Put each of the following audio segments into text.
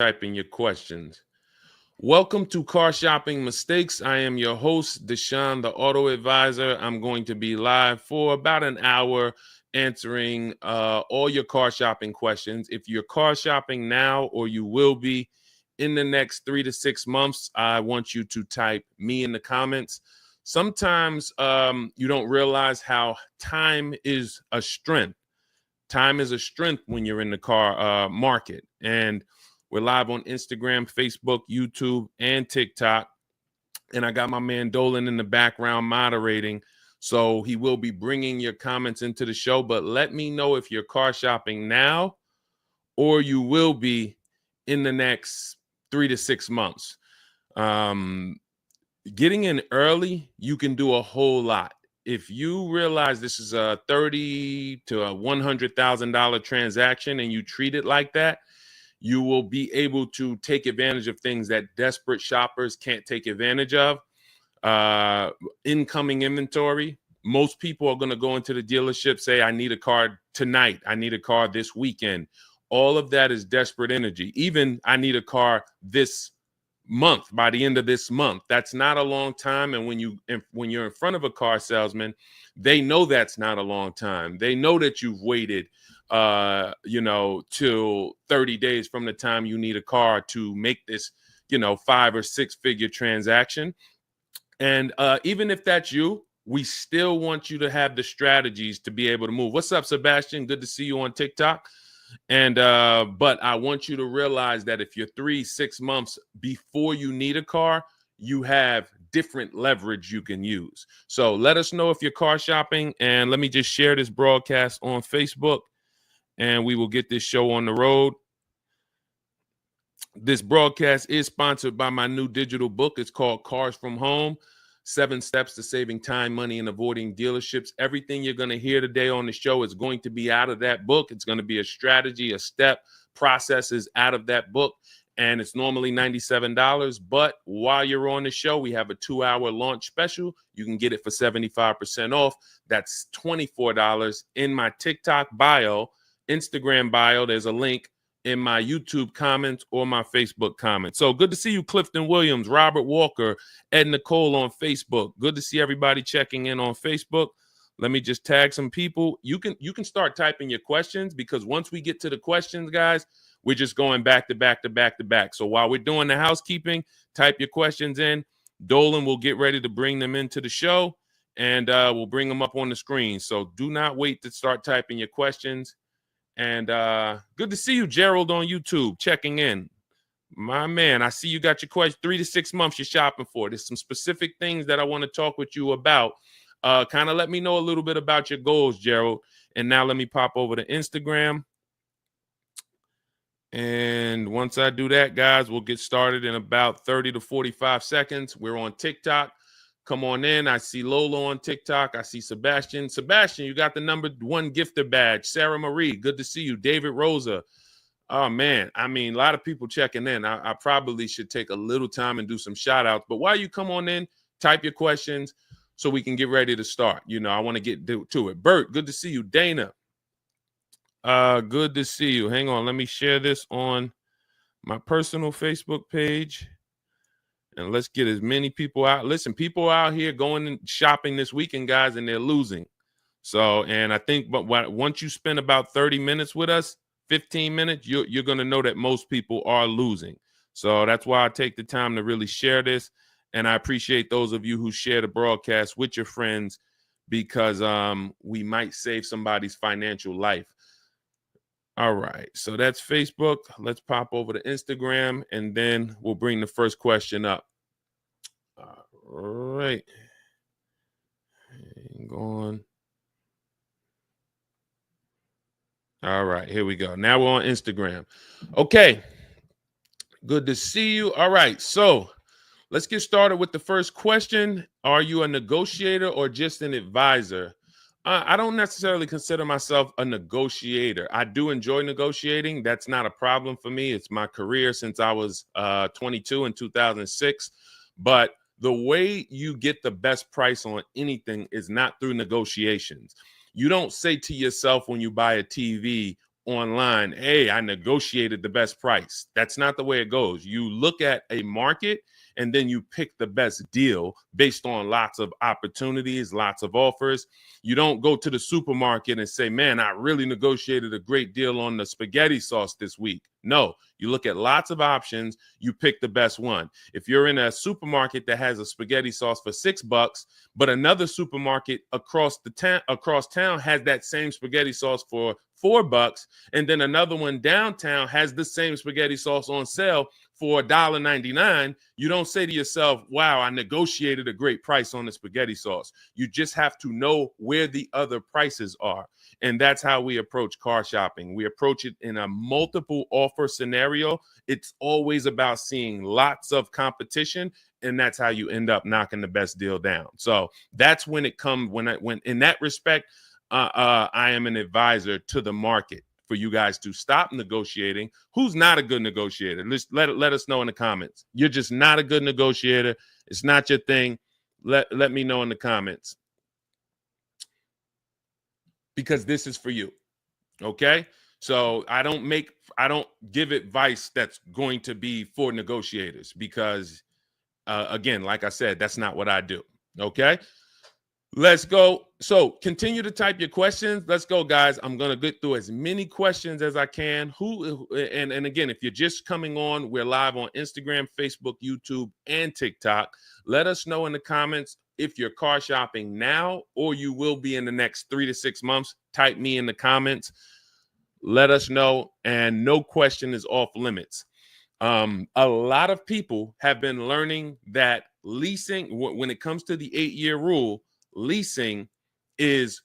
typing your questions. Welcome to Car Shopping Mistakes. I am your host, Deshone the Auto Advisor. I'm going to be live for about an hour answering all your car shopping questions. If you're car shopping now or you will be in the next 3 to 6 months, I want you to type me in the comments. Sometimes you don't realize how time is a strength. Time is a strength when you're in the car market. And we're live on Instagram, Facebook, YouTube, and TikTok. And I got my man Dolan in the background moderating. So he will be bringing your comments into the show. But let me know if you're car shopping now or you will be in the next 3 to 6 months. Getting in early, you can do a whole lot. If you realize this is a $30,000 to a $100,000 transaction and you treat it like that, you will be able to take advantage of things that desperate shoppers can't take advantage of. Incoming inventory. Most people are going to go into the dealership, say, I need a car tonight. I need a car this weekend. All of that is desperate energy. Even I need a car this month, by the end of this month. That's not a long time. And when you're in front of a car salesman, they know that's not a long time. They know that you've waited till 30 days from the time you need a car to make this, 5 or 6 figure transaction. And even if that's you, we still want you to have the strategies to be able to move. What's up, Sebastian? Good to see you on TikTok. And but I want you to realize that if you're 3-6 months before you need a car, you have different leverage you can use. So let us know if you're car shopping, and let me just share this broadcast on Facebook, and we will get this show on the road. This broadcast is sponsored by my new digital book. It's called Cars from Home: 7 Steps to Saving Time, Money, and Avoiding Dealerships. Everything you're going to hear today on the show is going to be out of that book. It's going to be a strategy, a step, processes out of that book. And it's normally $97. But while you're on the show, we have a 2-hour launch special. You can get it for 75% off. That's $24 in my TikTok bio, Instagram bio. There's a link in my YouTube comments or my Facebook comments. So good to see you, Clifton Williams, Robert Walker, Ed Nicole on Facebook. Good to see everybody checking in on Facebook. Let me just tag some people. You can start typing your questions, because once we get to the questions, guys, we're just going back to back to back to back. So while we're doing the housekeeping, type your questions in. Dolan will get ready to bring them into the show, and we'll bring them up on the screen. So do not wait to start typing your questions. And good to see you, Gerald, on YouTube, checking in. My man, I see you got your question. 3 to 6 months you're shopping for. There's some specific things that I want to talk with you about. Kind of let me know a little bit about your goals, Gerald. And now let me pop over to Instagram. And once I do that, guys, we'll get started in about 30 to 45 seconds. We're on TikTok. Come on in. I see Lola on TikTok. I see Sebastian. Sebastian, you got the #1 gifter badge. Sarah Marie, good to see you. David Rosa. Oh, man. I mean, a lot of people checking in. I probably should take a little time and do some shout outs. But while you come on in, type your questions so we can get ready to start. I want to get to it. Bert, good to see you. Dana, good to see you. Hang on. Let me share this on my personal Facebook page. And let's get as many people out. Listen, people out here going and shopping this weekend, guys, and they're losing. So, and I think, but once you spend about 30 minutes with us, 15 minutes, you're going to know that most people are losing. So that's why I take the time to really share this. And I appreciate those of you who share the broadcast with your friends, because we might save somebody's financial life. All right, so that's Facebook. Let's pop over to Instagram, and then we'll bring the first question up. All right. Hang on. All right, here we go. Now we're on Instagram. Okay, good to see you. All right, so let's get started with the first question. Are you a negotiator or just an advisor? I don't necessarily consider myself a negotiator. I do enjoy negotiating. That's not a problem for me. It's my career since I was 22 in 2006. But the way you get the best price on anything is not through negotiations. You don't say to yourself when you buy a TV online, hey, I negotiated the best price. That's not the way it goes. You look at a market and then you pick the best deal based on lots of opportunities, lots of offers. You don't go to the supermarket and say, man, I really negotiated a great deal on the spaghetti sauce this week. No, you look at lots of options, you pick the best one. If you're in a supermarket that has a spaghetti sauce for $6, but another supermarket across town has that same spaghetti sauce for $4, and then another one downtown has the same spaghetti sauce on sale for $1.99, you don't say to yourself, wow, I negotiated a great price on the spaghetti sauce. You just have to know where the other prices are. And that's how we approach car shopping. We approach it in a multiple offer scenario. It's always about seeing lots of competition, and that's how you end up knocking the best deal down. So that's when it comes, when in that respect, I am an advisor to the market for you guys to stop negotiating. Who's not a good negotiator? Let us know in the comments. You're just not a good negotiator. It's not your thing. Let me know in the comments, because this is for you. Okay? So I don't give advice that's going to be for negotiators, because again, like I said, that's not what I do. Okay? Let's go. So continue to type your questions. Let's go, guys. I'm going to get through as many questions as I can. And again, if you're just coming on, we're live on Instagram, Facebook, YouTube, and TikTok. Let us know in the comments if you're car shopping now or you will be in the next 3 to 6 months. Type me in the comments. Let us know, and no question is off limits. A lot of people have been learning that leasing, when it comes to the 8-year rule, leasing is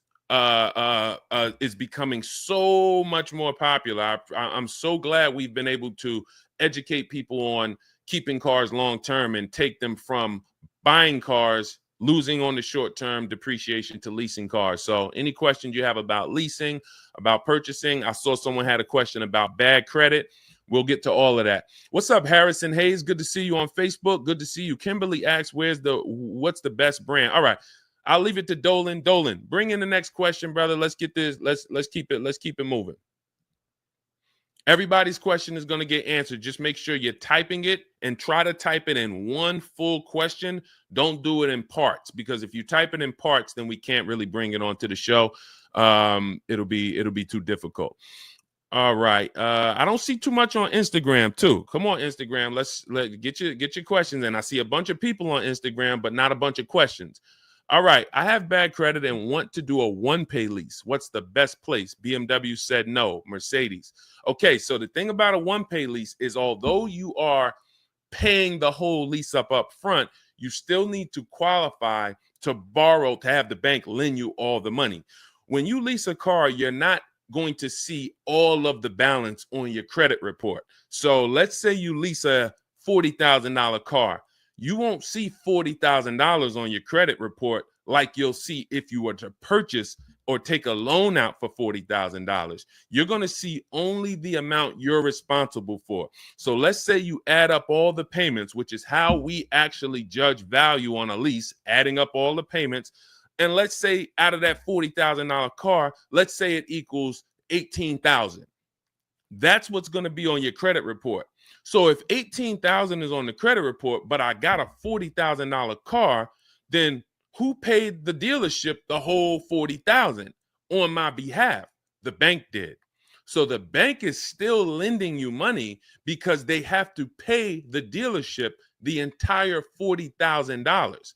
becoming so much more popular. I'm so glad we've been able to educate people on keeping cars long term and take them from buying cars, losing on the short term depreciation, to leasing cars. So any questions you have about leasing, about purchasing, I saw someone had a question about bad credit. We'll get to all of that. What's up, Harrison Hayes? Good to see you on Facebook. Good to see you. Kimberly asks, what's the best brand? All right. I'll leave it to Dolan. Dolan, bring in the next question, brother. Let's get this. Let's keep it moving. Everybody's question is going to get answered. Just make sure you're typing it, and try to type it in one full question. Don't do it in parts, because if you type it in parts, then we can't really bring it onto the show. It'll be too difficult. All right. I don't see too much on Instagram too. Come on, Instagram. Let's get your questions in. I see a bunch of people on Instagram, but not a bunch of questions. All right. I have bad credit and want to do a one-pay lease. What's the best place? BMW said no. Mercedes. Okay. So the thing about a one-pay lease is, although you are paying the whole lease up front, you still need to qualify to borrow, to have the bank lend you all the money. When you lease a car, you're not going to see all of the balance on your credit report. So let's say you lease a $40,000 car. You won't see $40,000 on your credit report like you'll see if you were to purchase or take a loan out for $40,000. You're going to see only the amount you're responsible for. So let's say you add up all the payments, which is how we actually judge value on a lease, adding up all the payments. And let's say out of that $40,000 car, let's say it equals $18,000. That's what's going to be on your credit report. So if $18,000 is on the credit report, but I got a $40,000 car, then who paid the dealership the whole $40,000 on my behalf? The bank did. So the bank is still lending you money because they have to pay the dealership the entire $40,000.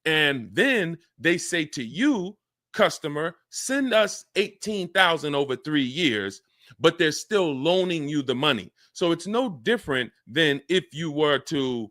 And then they say to you, customer, send us $18,000 over 3 years, but they're still loaning you the money. So it's no different than if you were to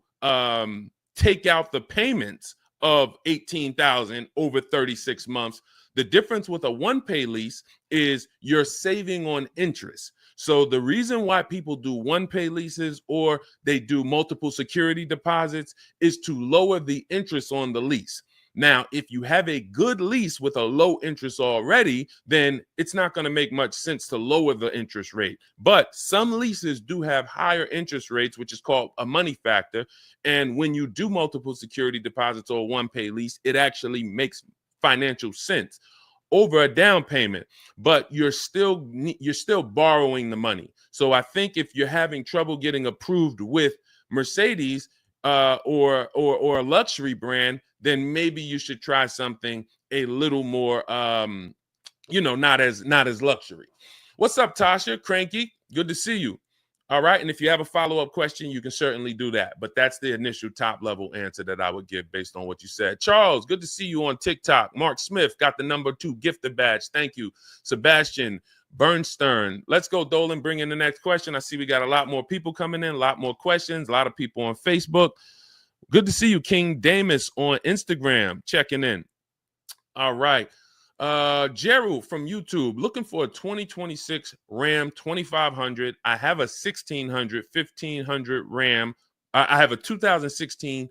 take out the payments of $18,000 over 36 months. The difference with a one-pay lease is you're saving on interest. So the reason why people do one-pay leases or they do multiple security deposits is to lower the interest on the lease. Now, if you have a good lease with a low interest already, then it's not going to make much sense to lower the interest rate. But some leases do have higher interest rates, which is called a money factor. And when you do multiple security deposits or one-pay lease, it actually makes financial sense. over a down payment, but you're still borrowing the money. So I think if you're having trouble getting approved with Mercedes or a luxury brand, then maybe you should try something a little more not as luxury. What's up, Tasha? Cranky, good to see you. All right. And if you have a follow-up question, you can certainly do that. But that's the initial top level answer that I would give based on what you said. Charles, good to see you on TikTok. Mark Smith got the #2 gifted badge. Thank you. Sebastian Bernstern. Let's go, Dolan. Bring in the next question. I see we got a lot more people coming in, a lot more questions, a lot of people on Facebook. Good to see you, King Damus on Instagram, checking in. All right. Gerald from YouTube, looking for a 2026 Ram 2500. I have a 1600 1500 Ram. I have a 2016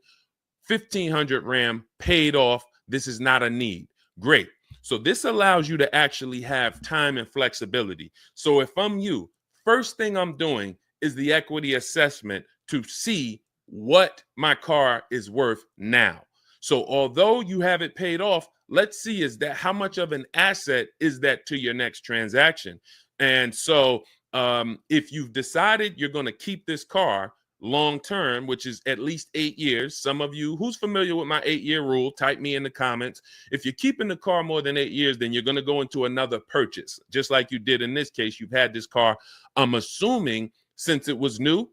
1500 Ram paid off. This is not a need. Great. So this allows you to actually have time and flexibility. So if I'm you, first thing I'm doing is the equity assessment to see what my car is worth now. So although you have it paid off, let's see is that how much of an asset is that to your next transaction. And so if you've decided you're going to keep this car long term, which is at least 8 years, some of you who's familiar with my 8-year rule, type me in the comments. If you're keeping the car more than 8 years, then you're going to go into another purchase, just like you did in this case. You've had this car, I'm assuming, since it was new.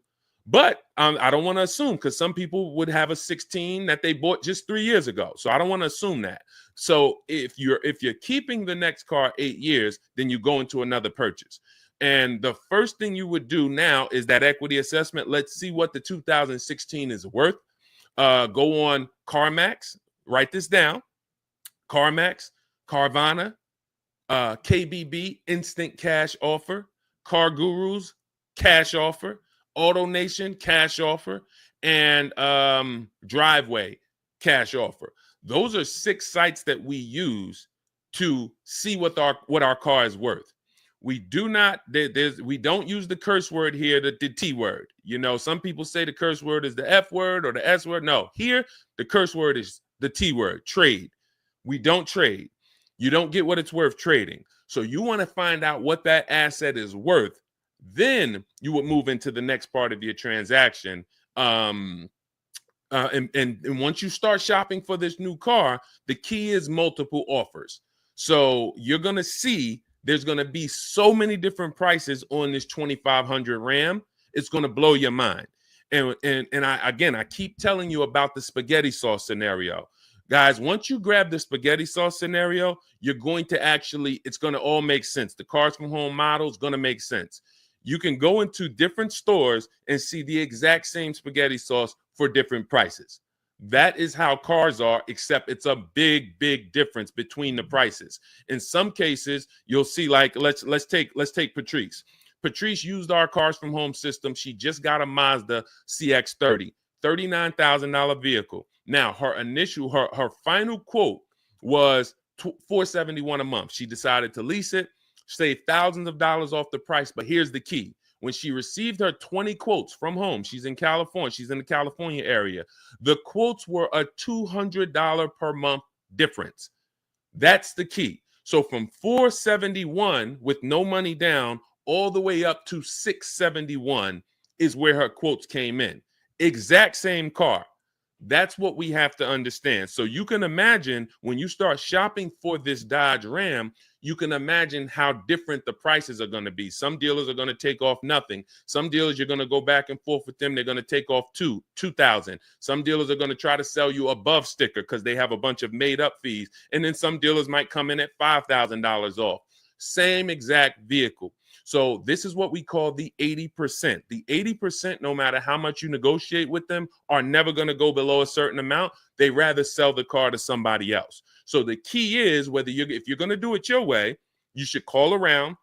But I don't want to assume, because some people would have a 16 that they bought just 3 years ago. So I don't want to assume that. So if you're keeping the next car 8 years, then you go into another purchase. And the first thing you would do now is that equity assessment. Let's see what the 2016 is worth. Go on CarMax. Write this down. CarMax, Carvana, KBB, Instant Cash Offer, Car Gurus, Cash Offer, Auto Nation, Cash Offer, and Driveway, Cash Offer. Those are 6 sites that we use to see what our car is worth. We do not, we don't use the curse word here, the T word. You know, some people say the curse word is the F word or the S word. No, here the curse word is the T word, trade. We don't trade. You don't get what it's worth trading. So you want to find out what that asset is worth. Then you would move into the next part of your transaction. And once you start shopping for this new car, the key is multiple offers. So you're going to see there's going to be so many different prices on this 2500 Ram. It's going to blow your mind. And I keep telling you about the spaghetti sauce scenario. Guys, once you grab the spaghetti sauce scenario, you're going to it's going to all make sense. The Cars from Home model is going to make sense. You can go into different stores and see the exact same spaghetti sauce for different prices. That is how cars are, except it's a big, big difference between the prices. In some cases, you'll see, like, let's take Patrice. Patrice used our Cars from Home system. She just got a Mazda CX-30, $39,000 vehicle. Now, her final quote was $471 a month. She decided to lease it, save thousands of dollars off the price. But here's the key. When she received her 20 quotes from home, she's in California. She's in the California area. The quotes were a $200 per month difference. That's the key. So from $471 with no money down all the way up to $671 is where her quotes came in. Exact same car. That's what we have to understand. So you can imagine when you start shopping for this Dodge Ram, you can imagine how different the prices are going to be. Some dealers are going to take off nothing. Some dealers, you're going to go back and forth with them. They're going to take off $2,000. Some dealers are going to try to sell you above sticker because they have a bunch of made up fees. And then some dealers might come in at $5,000 off. Same exact vehicle. So this is what we call the 80%. The 80%, no matter how much you negotiate with them, are never going to go below a certain amount. They rather sell the car to somebody else. So the key is if you're going to do it your way, you should call around,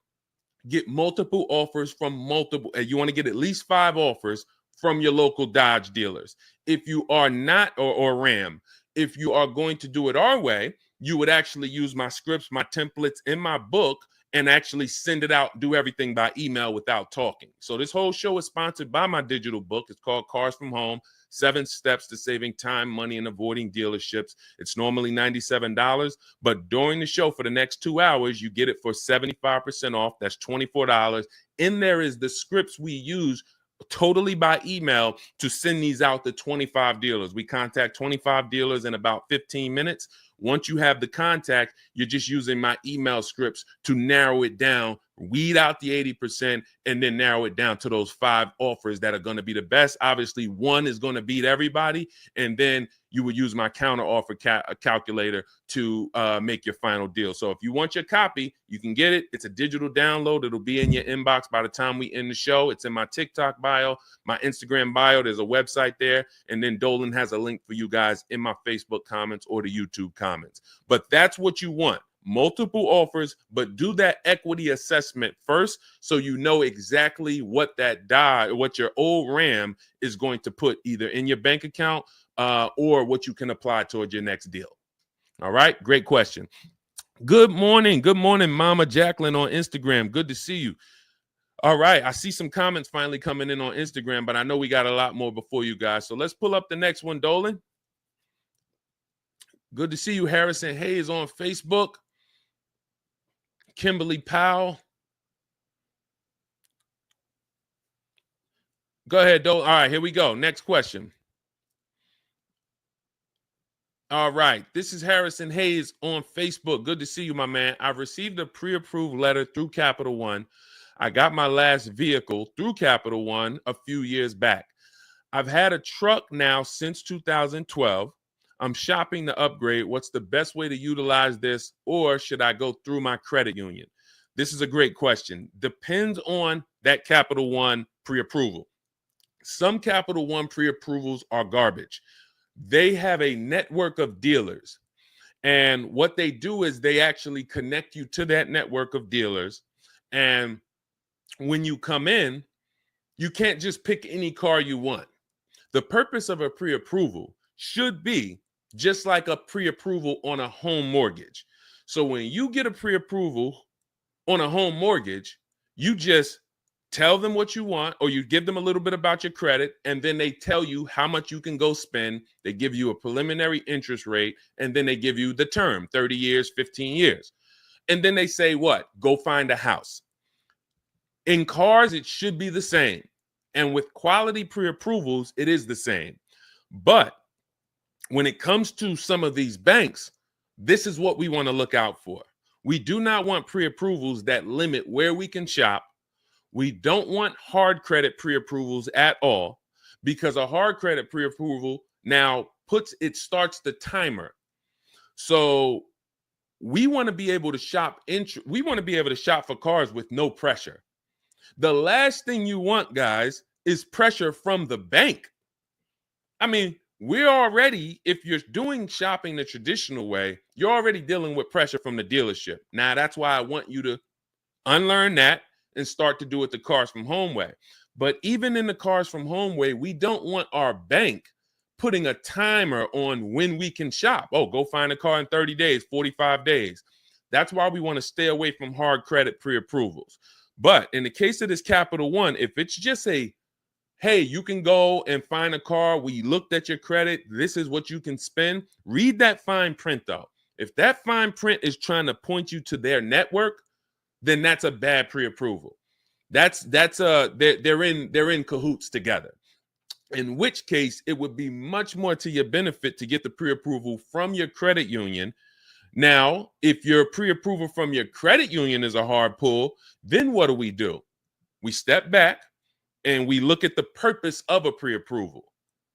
get multiple offers from multiple. You want to get at least 5 offers from your local Dodge dealers. If you are not, or Ram, if you are going to do it our way, you would actually use my scripts, my templates in my book, and actually send it out, do everything by email without talking. So this whole show is sponsored by my digital book. It's called Cars from Home, 7 Steps to Saving Time, Money, and Avoiding Dealerships. It's normally $97, but during the show for the next 2 hours, you get it for 75% off. That's $24. In there is the scripts we use totally by email to send these out to 25 dealers. We contact 25 dealers in about 15 minutes. Once you have the contact, you're just using my email scripts to narrow it down, weed out the 80%, and then narrow it down to those 5 offers that are going to be the best. Obviously, one is going to beat everybody, and then you would use my counter offer calculator to make your final deal. So if you want your copy, you can get it. It's a digital download. It'll be in your inbox by the time we end the show. It's in my TikTok bio, my Instagram bio. There's a website there. And then Dolan has a link for you guys in my Facebook comments or the YouTube comments. But that's what you want. Multiple offers, but do that equity assessment first so you know exactly what what your old RAM is going to put either in your bank account or what you can apply towards your next deal. All right, great question. Good morning, Mama Jacqueline on Instagram. Good to see you. All right, I see some comments finally coming in on Instagram, but I know we got a lot more before you guys. So let's pull up the next one, Dolan. Good to see you, Harrison Hayes on Facebook. Kimberly Powell. Go ahead, Dolan. All right, here we go. Next question. All right, this is Harrison Hayes on Facebook. Good to see you, my man. I've received a pre-approved letter through Capital One. I got my last vehicle through Capital One a few years back. I've had a truck now since 2012. I'm shopping to upgrade. What's the best way to utilize this, or should I go through my credit union? This is a great question. Depends on that Capital One pre-approval. Some Capital One pre-approvals are garbage. They have a network of dealers, and what they do is they actually connect you to that network of dealers, and when you come in, you can't just pick any car you want. The purpose of a pre-approval should be just like a pre-approval on a home mortgage. So when you get a pre-approval on a home mortgage, you just tell them what you want, or you give them a little bit about your credit, and then they tell you how much you can go spend. They give you a preliminary interest rate, and then they give you the term, 30 years, 15 years. And then they say what? Go find a house. In cars, it should be the same. And with quality pre-approvals, it is the same. But when it comes to some of these banks, this is what we want to look out for. We do not want pre-approvals that limit where we can shop. We don't want hard credit pre-approvals at all, because a hard credit pre-approval now starts the timer. So we want to be able to shop. We want to be able to shop for cars with no pressure. The last thing you want, guys, is pressure from the bank. I mean, we're already, if you're doing shopping the traditional way, you're already dealing with pressure from the dealership. Now, that's why I want you to unlearn that and start to do it the Cars from Home way. But even in the Cars from Home way, we don't want our bank putting a timer on when we can shop. Oh, go find a car in 30 days, 45 days. That's why we want to stay away from hard credit pre-approvals. But in the case of this Capital One, if it's just hey, you can go and find a car, we looked at your credit, this is what you can spend, read that fine print though. If that fine print is trying to point you to their network, then that's a bad pre-approval. They're in cahoots together. In which case, it would be much more to your benefit to get the pre-approval from your credit union. Now, if your pre-approval from your credit union is a hard pull, then what do? We step back and we look at the purpose of a pre-approval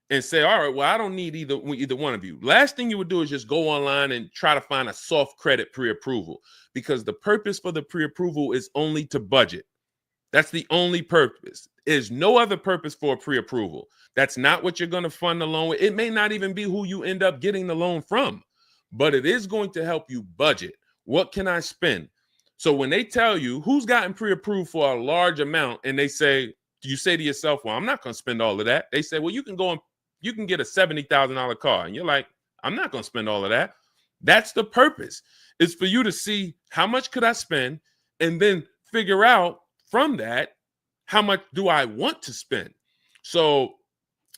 and say, all right, well, I don't need either one of you. Last thing you would do is just go online and try to find a soft credit pre-approval, because the purpose for the pre-approval is only to budget. That's the only purpose. There's no other purpose for a pre-approval. That's not what you're going to fund the loan with. It may not even be who you end up getting the loan from, but it is going to help you budget. What can I spend? So when they tell you who's gotten pre-approved for a large amount, and they say, you say to yourself, well, I'm not going to spend all of that. They say, well, you can get a $70,000 car. And you're like, I'm not going to spend all of that. That's the purpose. It's for you to see how much could I spend, and then figure out from that, how much do I want to spend? So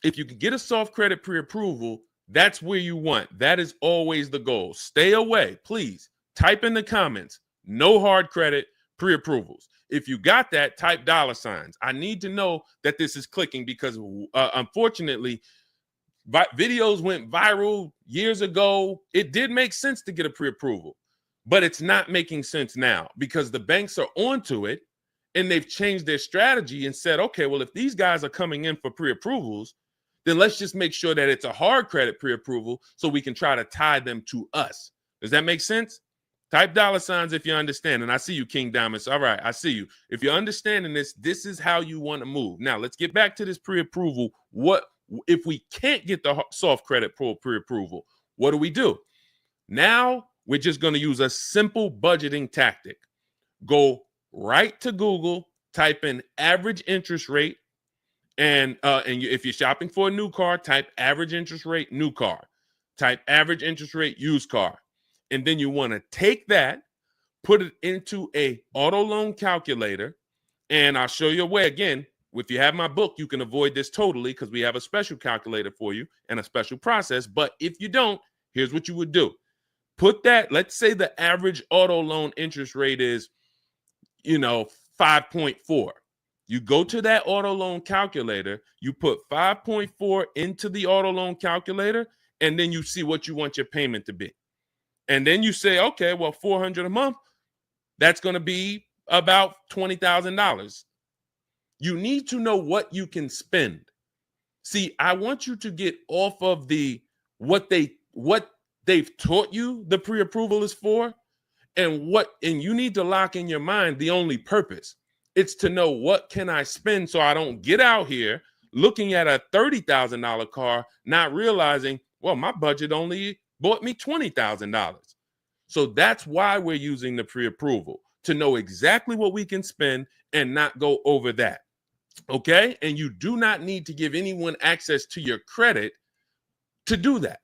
if you can get a soft credit pre-approval, that's where you want. That is always the goal. Stay away, please. Type in the comments, no hard credit pre-approvals. If you got that, type $signs. I need to know that this is clicking because unfortunately, videos went viral years ago. It did make sense to get a pre-approval, but it's not making sense now because the banks are onto it and they've changed their strategy and said, okay, well, if these guys are coming in for pre-approvals, then let's just make sure that it's a hard credit pre-approval so we can try to tie them to us. Does that make sense? Type $signs if you understand. And I see you, King Diamonds. All right, I see you. If you're understanding this, this is how you want to move. Now, let's get back to this pre-approval. What if we can't get the soft credit pre-approval? What do? Now, we're just going to use a simple budgeting tactic. Go right to Google, type in average interest rate, and if you're shopping for a new car, type average interest rate, new car. Type average interest rate, used car. And then you want to take that, put it into a auto loan calculator, and I'll show you a way. Again, if you have my book, you can avoid this totally because we have a special calculator for you and a special process. But if you don't, here's what you would do. Put that, let's say the average auto loan interest rate is, 5.4. You go to that auto loan calculator, you put 5.4 into the auto loan calculator, and then you see what you want your payment to be. And then you say, okay, well, $400 a month, that's going to be about $20,000. You need to know what you can spend. See, I want you to get off of what they've taught you the pre-approval is for, and you need to lock in your mind the only purpose. It's to know what can I spend so I don't get out here looking at a $30,000 car, not realizing, well, my budget only bought me $20,000. So that's why we're using the pre-approval, to know exactly what we can spend and not go over that. Okay? And you do not need to give anyone access to your credit to do that.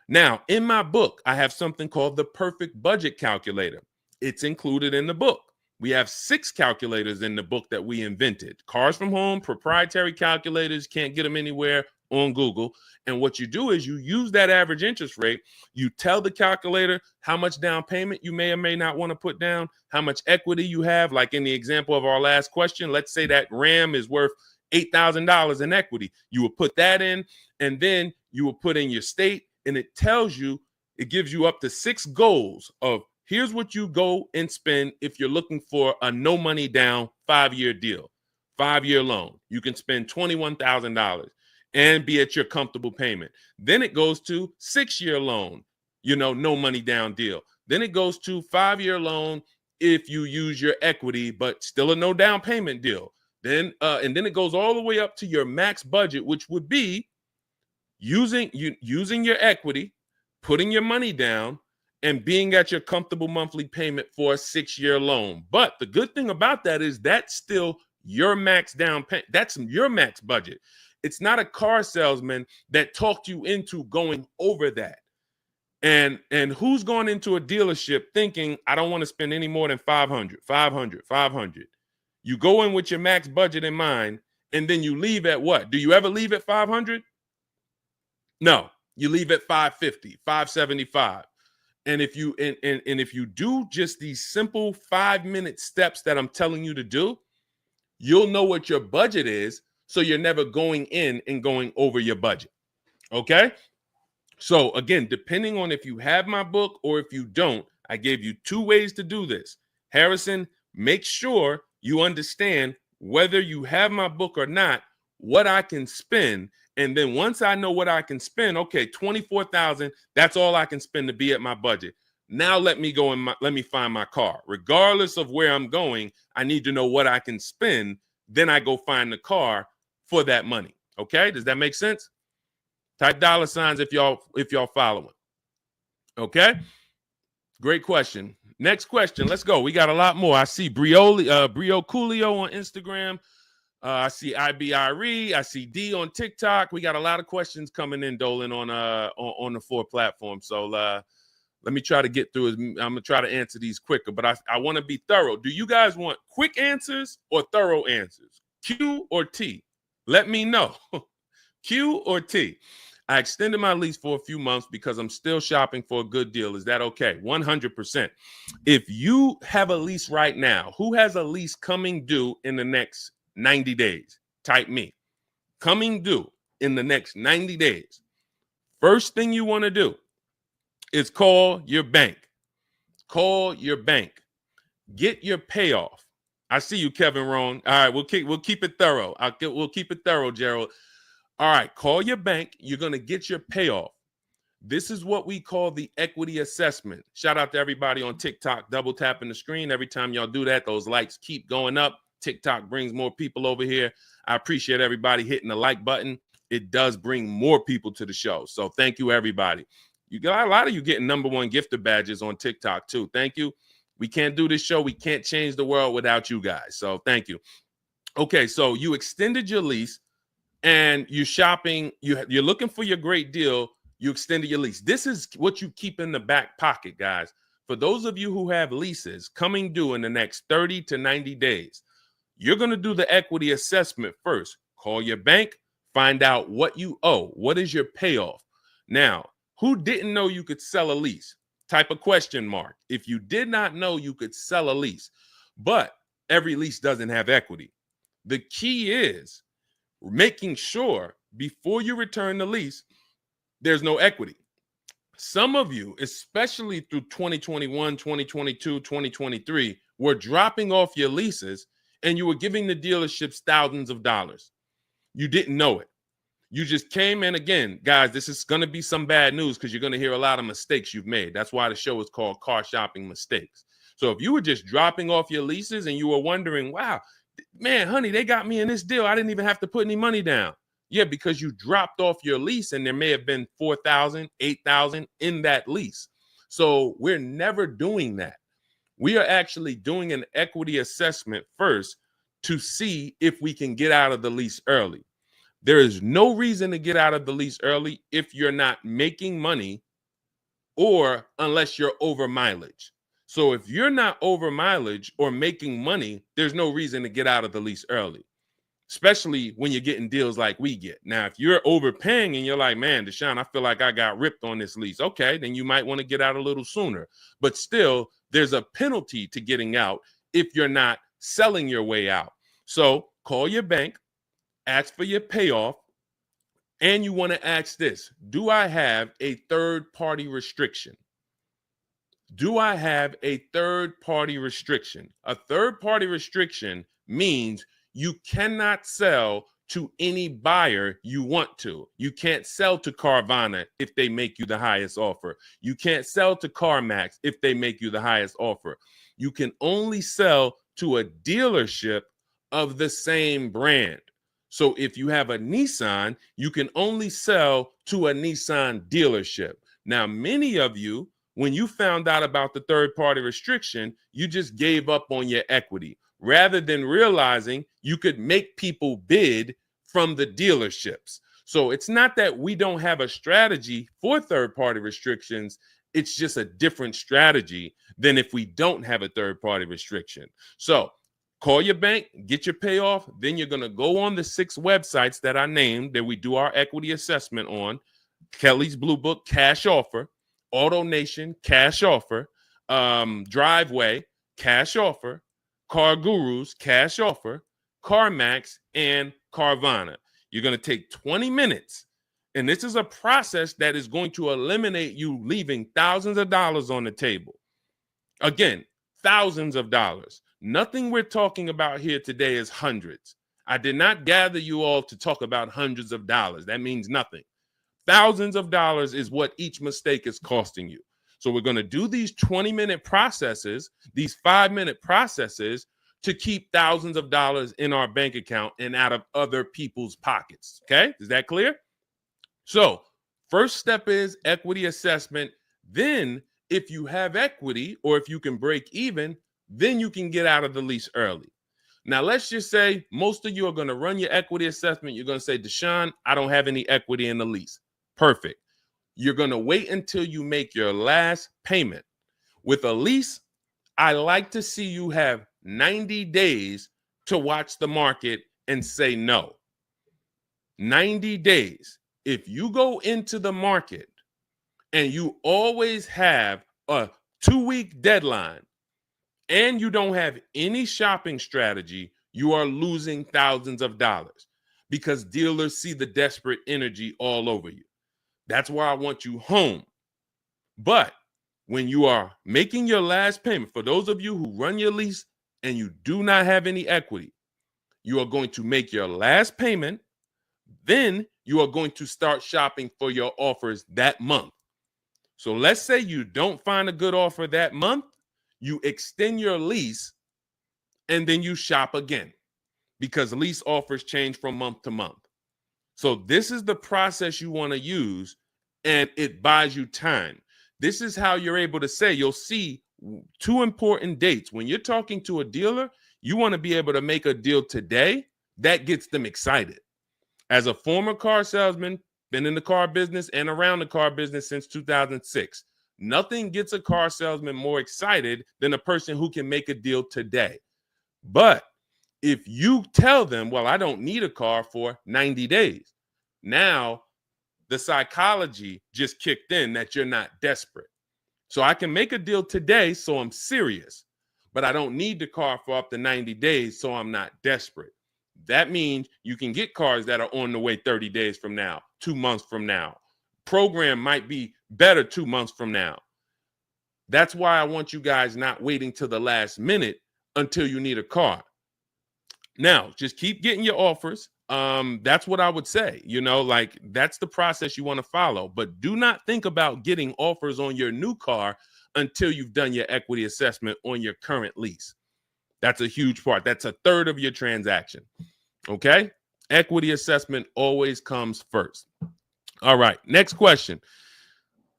Now, in my book, I have something called the perfect budget calculator. It's included in the book. We have 6 calculators in the book that we invented. Cars from Home, proprietary calculators, can't get them anywhere on Google. And what you do is you use that average interest rate. You tell the calculator how much down payment you may or may not want to put down, how much equity you have. Like in the example of our last question, let's say that RAM is worth $8,000 in equity. You will put that in, and then you will put in your state, and it tells you, it gives you up to 6 goals of here's what you go and spend if you're looking for a no money down 5-year deal, 5-year loan. You can spend $21,000 and be at your comfortable payment. Then it goes to 6-year loan, no money down deal. Then it goes to 5-year loan if you use your equity, but still a no down payment deal. Then and then it goes all the way up to your max budget, which would be using your equity, putting your money down, and being at your comfortable monthly payment for a 6-year loan. But the good thing about that is that's still your max down payment. That's your max budget. It's not a car salesman that talked you into going over that. And who's going into a dealership thinking, I don't want to spend any more than 500. You go in with your max budget in mind, and then you leave at what? Do you ever leave at 500? No, you leave at 550, 575. And if you if you do just these simple 5-minute steps that I'm telling you to do, you'll know what your budget is, so you're never going in and going over your budget. Okay? So again, depending on if you have my book or if you don't, I gave you 2 ways to do this. Harrison, make sure you understand whether you have my book or not, what I can spend. And then once I know what I can spend, okay, $24,000, that's all I can spend to be at my budget. Now let me go and let me find my car. Regardless of where I'm going, I need to know what I can spend. Then I go find the car for that money. Okay, does that make sense? Type $ if y'all following. Okay, great question. Next question. Let's go. We got a lot more. I see Brio Coolio on Instagram. I see IBRE. I see D on TikTok. We got a lot of questions coming in, Dolan, on the 4 platforms. So Let me try to get through. I'm going to try to answer these quicker, but I want to be thorough. Do you guys want quick answers or thorough answers? Q or T? Let me know. Q or T? I extended my lease for a few months because I'm still shopping for a good deal. Is that okay? 100%. If you have a lease right now, who has a lease coming due in the next 90 days? Type me. Coming due in the next 90 days. First thing you want to do is call your bank. Call your bank. Get your payoff. I see you, Kevin Rohn. All right, we'll keep it thorough. We'll keep it thorough, Gerald. All right, call your bank. You're going to get your payoff. This is what we call the equity assessment. Shout out to everybody on TikTok, double tapping the screen. Every time y'all do that, those likes keep going up. TikTok brings more people over here. I appreciate everybody hitting the like button. It does bring more people to the show. So thank you, everybody. You got a lot of you getting #1 gifter badges on TikTok too. Thank you. We can't do this show. We can't change the world without you guys. So thank you. Okay, so you extended your lease and you're shopping. You're looking for your great deal. You extended your lease. This is what you keep in the back pocket, guys. For those of you who have leases coming due in the next 30 to 90 days, you're going to do the equity assessment first. Call your bank. Find out what you owe. What is your payoff? Now, who didn't know you could sell a lease? Type a question mark. If you did not know you could sell a lease, but every lease doesn't have equity. The key is making sure before you return the lease, there's no equity. Some of you, especially through 2021, 2022, 2023, were dropping off your leases and you were giving the dealerships thousands of dollars. You didn't know it. You just came in. Again, guys, this is going to be some bad news because you're going to hear a lot of mistakes you've made. That's why the show is called Car Shopping Mistakes. So if you were just dropping off your leases and you were wondering, wow, man, honey, they got me in this deal. I didn't even have to put any money down. Yeah, because you dropped off your lease and there may have been $4,000, $8,000 in that lease. So we're never doing that. We are actually doing an equity assessment first to see if we can get out of the lease early. There is no reason to get out of the lease early if you're not making money or unless you're over mileage. So if you're not over mileage or making money, there's no reason to get out of the lease early, especially when you're getting deals like we get. Now, if you're overpaying and you're like, man, Deshone, I feel like I got ripped on this lease. Okay, then you might want to get out a little sooner. But still, there's a penalty to getting out if you're not selling your way out. So call your bank, ask for your payoff, and you want to ask this: do I have a third-party restriction? Do I have a third-party restriction? A third-party restriction means you cannot sell to any buyer you want to. You can't sell to Carvana if they make you the highest offer. You can't sell to CarMax if they make you the highest offer. You can only sell to a dealership of the same brand. So if you have a Nissan, you can only sell to a Nissan dealership. Now, many of you, when you found out about the third-party restriction, you just gave up on your equity rather than realizing you could make people bid from the dealerships. So it's not that we don't have a strategy for third-party restrictions. It's just a different strategy than if we don't have a third-party restriction. So call your bank, get your payoff. Then you're going to go on the 6 websites that I named that we do our equity assessment on. Kelly's Blue Book, cash offer. Auto Nation, cash offer. Driveway, cash offer. Car Gurus, cash offer. CarMax, and Carvana. You're going to take 20 minutes. And this is a process that is going to eliminate you leaving thousands of dollars on the table. Again, thousands of dollars. Nothing we're talking about here today is hundreds. I did not gather you all to talk about hundreds of dollars. That means nothing. Thousands of dollars is what each mistake is costing you. So we're going to do these 20-minute processes, these 5-minute processes to keep thousands of dollars in our bank account and out of other people's pockets. Okay? Is that clear? So first step is equity assessment. Then if you have equity or if you can break even, then you can get out of the lease early. Now, let's just say most of you are going to run your equity assessment. You're going to say, Deshone, I don't have any equity in the lease. Perfect. You're going to wait until you make your last payment. With a lease, I like to see you have 90 days to watch the market and say no. 90 days. If you go into the market and you always have a 2-week deadline and you don't have any shopping strategy, you are losing thousands of dollars because dealers see the desperate energy all over you. That's why I want you home. But when you are making your last payment, for those of you who run your lease and you do not have any equity, you are going to make your last payment. Then you are going to start shopping for your offers that month. So let's say you don't find a good offer that month, you extend your lease and then you shop again because lease offers change from month to month. So this is the process you want to use, and it buys you time. This is how you're able to say, you'll see 2 important dates. When you're talking to a dealer, you want to be able to make a deal today. That gets them excited. As a former car salesman, been in the car business and around the car business since 2006. Nothing gets a car salesman more excited than a person who can make a deal today. But if you tell them, well, I don't need a car for 90 days, now the psychology just kicked in that you're not desperate. So I can make a deal today, so I'm serious, but I don't need the car for up to 90 days, so I'm not desperate. That means you can get cars that are on the way 30 days from now, 2 months from now. Program might be better 2 months from now. That's why I want you guys not waiting till the last minute until you need a car. Now, just keep getting your offers. That's what I would say. Like that's the process you want to follow. But do not think about getting offers on your new car until you've done your equity assessment on your current lease. That's a huge part. That's a third of your transaction. Okay? Equity assessment always comes first. All right. Next question.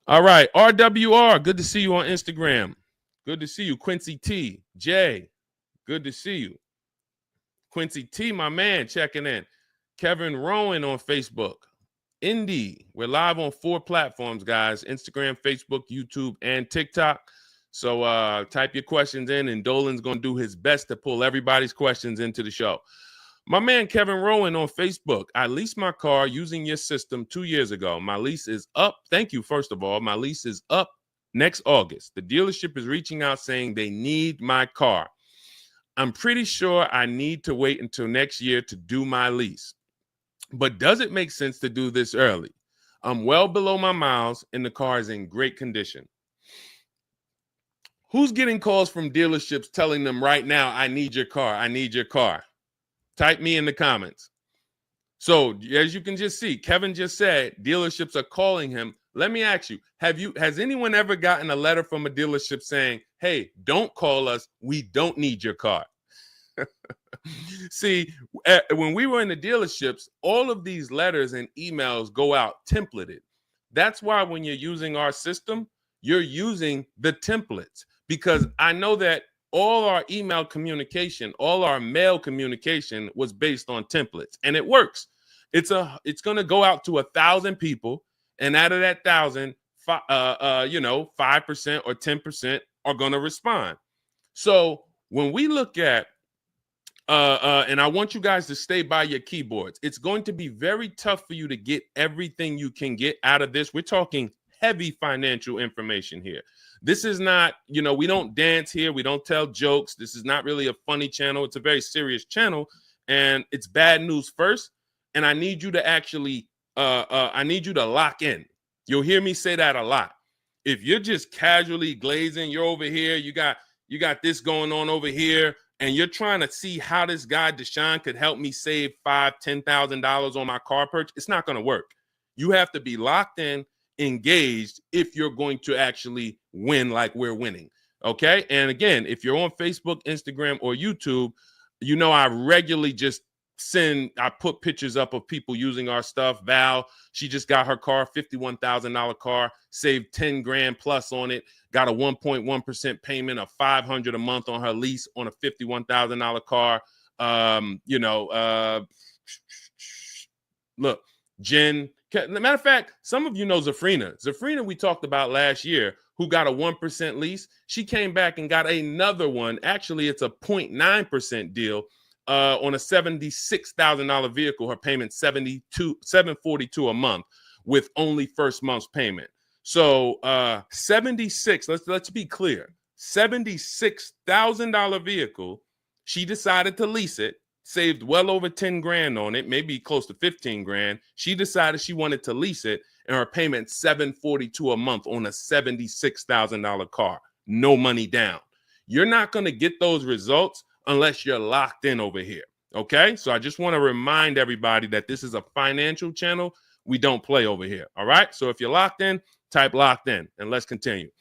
All right. RWR, good to see you on Instagram. Good to see you. Quincy T. Jay, good to see you. Quincy T, my man, checking in. Kevin Rowan on Facebook. Indy, we're live on 4 platforms, guys. Instagram, Facebook, YouTube, and TikTok. So type your questions in, and Dolan's going to do his best to pull everybody's questions into the show. My man, Kevin Rowan on Facebook. I leased my car using your system 2 years ago. My lease is up. Thank you, first of all. My lease is up next August. The dealership is reaching out saying they need my car. I'm pretty sure I need to wait until next year to do my lease. But does it make sense to do this early? I'm well below my miles and the car is in great condition. Who's getting calls from dealerships telling them right now, I need your car, I need your car? Type me in the comments. So as you can just see, Kevin just said dealerships are calling him. Let me ask you, has anyone ever gotten a letter from a dealership saying, hey, don't call us, we don't need your car? See, when we were in the dealerships, all of these letters and emails go out templated. That's why when you're using our system, you're using the templates, because I know that all our email communication, all our mail communication was based on templates, and it works. It's going to go out to 1,000 people, and out of that 1,000, 5% or 10% are going to respond. So when we look at and I want you guys to stay by your keyboards. It's going to be very tough for you to get everything you can get out of this. We're talking heavy financial information here. This is not, we don't dance here. We don't tell jokes. This is not really a funny channel. It's a very serious channel, and it's bad news first. And I need you to actually, I need you to lock in. You'll hear me say that a lot. If you're just casually glazing, you're over here, you got this going on over here, and you're trying to see how this guy Deshone could help me save $5,000-$10,000 on my car purchase, it's not going to work. You have to be locked in, engaged, if you're going to actually win like we're winning. Okay. And again, if you're on Facebook, Instagram, or YouTube, I regularly just I put pictures up of people using our stuff. Val, she just got her car, $51,000 car, saved 10 grand plus on it, got a 1.1% payment of $500 a month on her lease on a $51,000 car. Look, Jen Matter of fact, some of you know Zafrina. Zafrina, we talked about last year, who got a 1% lease. She came back and got another one. Actually, it's a 0.9% deal on a $76,000 vehicle. Her payment $742 a month with only first month's payment. So 76. Let's be clear. $76,000 vehicle. She decided to lease it. Saved well over 10 grand on it, maybe close to 15 grand. She decided she wanted to lease it, and her payment $742 a month on a $76,000 car. No money down. You're not going to get those results unless you're locked in over here. Okay? So I just want to remind everybody that this is a financial channel. We don't play over here. All right? So if you're locked in, type locked in, and let's continue.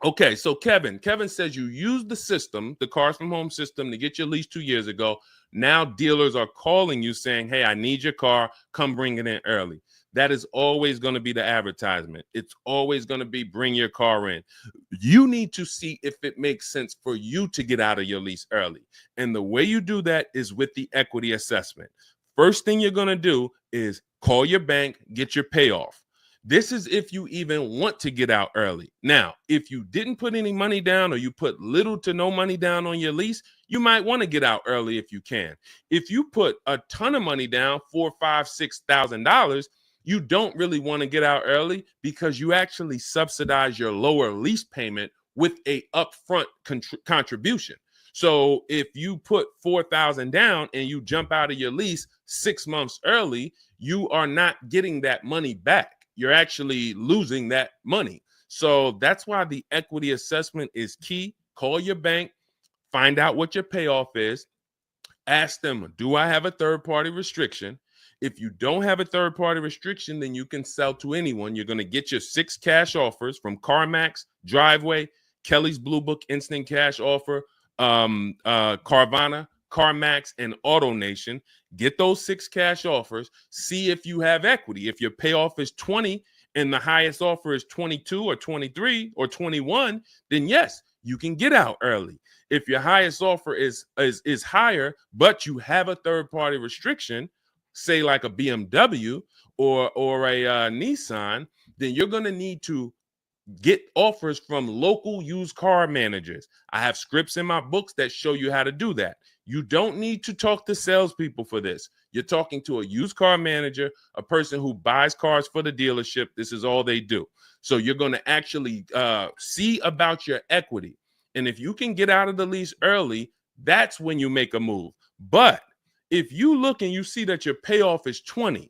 Okay, so Kevin says you used the system, the Cars from Home system, to get your lease 2 years ago. Now dealers are calling you saying, hey, I need your car. Come bring it in early. That is always going to be the advertisement. It's always going to be bring your car in. You need to see if it makes sense for you to get out of your lease early. And the way you do that is with the equity assessment. First thing you're going to do is call your bank, get your payoff. This is if you even want to get out early. Now, if you didn't put any money down or you put little to no money down on your lease, you might want to get out early if you can. If you put a ton of money down, $4,000, $5,000, $6,000, you don't really want to get out early because you actually subsidize your lower lease payment with a upfront contribution. So if you put $4,000 down and you jump out of your lease 6 months early, you are not getting that money back. You're actually losing that money. So that's why the equity assessment is key. Call your bank, find out what your payoff is. Ask them, do I have a third-party restriction? If you don't have a third-party restriction, then you can sell to anyone. You're going to get your 6 cash offers from CarMax, Driveway, Kelly's Blue Book Instant Cash Offer, Carvana, CarMax, and AutoNation. Get those 6 cash offers. See if you have equity. If your payoff is 20 and the highest offer is 22 or 23 or 21, then yes, you can get out early. If your highest offer is higher, but you have a third-party restriction, say like a BMW or a Nissan, then you're going to need to get offers from local used car managers. I have scripts in my books that show you how to do that. You don't need to talk to salespeople for this. You're talking to a used car manager, a person who buys cars for the dealership. This is all they do. So you're going to actually see about your equity. And if you can get out of the lease early, that's when you make a move. But if you look and you see that your payoff is 20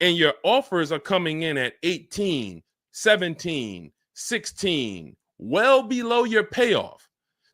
and your offers are coming in at 18, 17, 16, well below your payoff,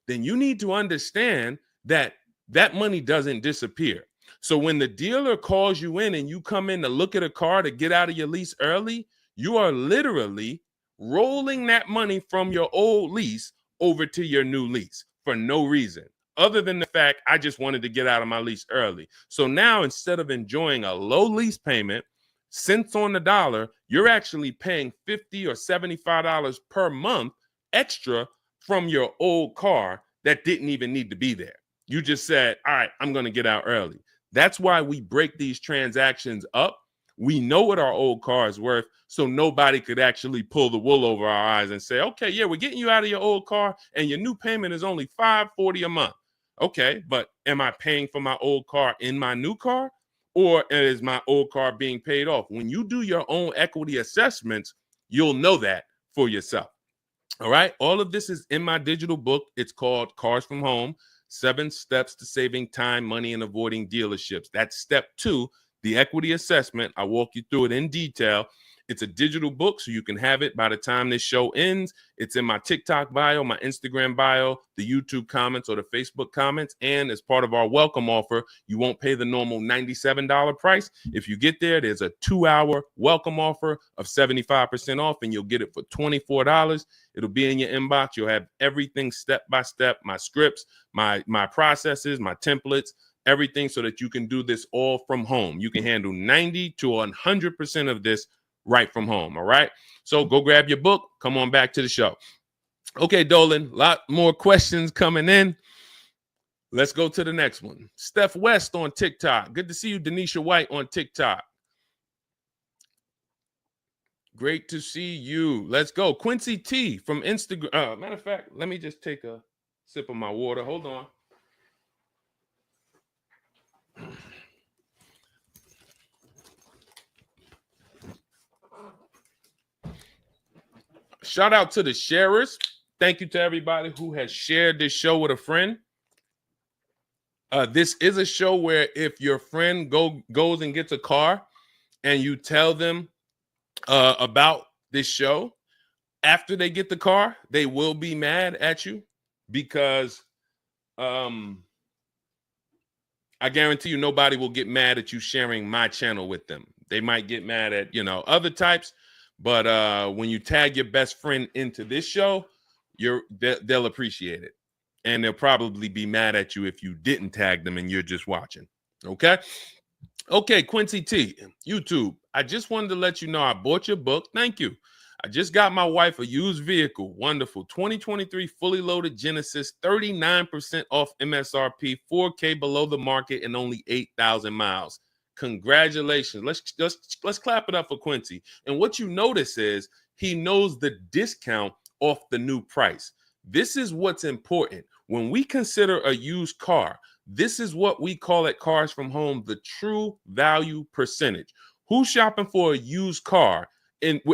then you need to understand that that money doesn't disappear. So when the dealer calls you in and you come in to look at a car to get out of your lease early, you are literally rolling that money from your old lease over to your new lease for no reason other than the fact I just wanted to get out of my lease early. So now instead of enjoying a low lease payment, cents on the dollar, you're actually paying $50 or $75 per month extra from your old car that didn't even need to be there. You just said, all right, I'm going to get out early. That's why we break these transactions up. We know what our old car is worth, so nobody could actually pull the wool over our eyes and say, okay, yeah, we're getting you out of your old car and your new payment is only $540 a month. Okay, but am I paying for my old car in my new car? Or is my old car being paid off? When you do your own equity assessments, you'll know that for yourself. All right. All of this is in my digital book. It's called Cars from Home, 7 Steps to Saving Time, Money, and Avoiding Dealerships. That's step 2, the equity assessment. I walk you through it in detail. It's a digital book, so you can have it by the time this show ends. It's in my TikTok bio, my Instagram bio, the YouTube comments, or the Facebook comments. And as part of our welcome offer, you won't pay the normal $97 price. If you get there, there's a 2-hour welcome offer of 75% off, and you'll get it for $24. It'll be in your inbox. You'll have everything step by step, my scripts, my processes, my templates, everything, so that you can do this all from home. You can handle 90 to 100% of this right from home. All right. So go grab your book. Come on back to the show. Okay, Dolan, a lot more questions coming in. Let's go to the next one. Steph West on TikTok. Good to see you, Denisha White, on TikTok. Great to see you. Let's go. Quincy T from Instagram. Matter of fact, let me just take a sip of my water. Hold on. Shout out to the sharers. Thank you to everybody who has shared this show with a friend. This is a show where if your friend goes and gets a car and you tell them about this show, after they get the car, they will be mad at you because I guarantee you nobody will get mad at you sharing my channel with them. They might get mad at, other types, but when you tag your best friend into this show, they'll appreciate it. And they'll probably be mad at you if you didn't tag them and you're just watching. Okay? Okay, Quincy T, YouTube. I just wanted to let you know I bought your book. Thank you. I just got my wife a used vehicle. Wonderful. 2023 fully loaded Genesis, 39% off MSRP, 4K below the market, and only 8,000 miles. Congratulations. Let's clap it up for Quincy. And what you notice is he knows the discount off the new price. This is what's important. When we consider a used car, this is what we call at Cars from Home, the true value percentage. Who's shopping for a used car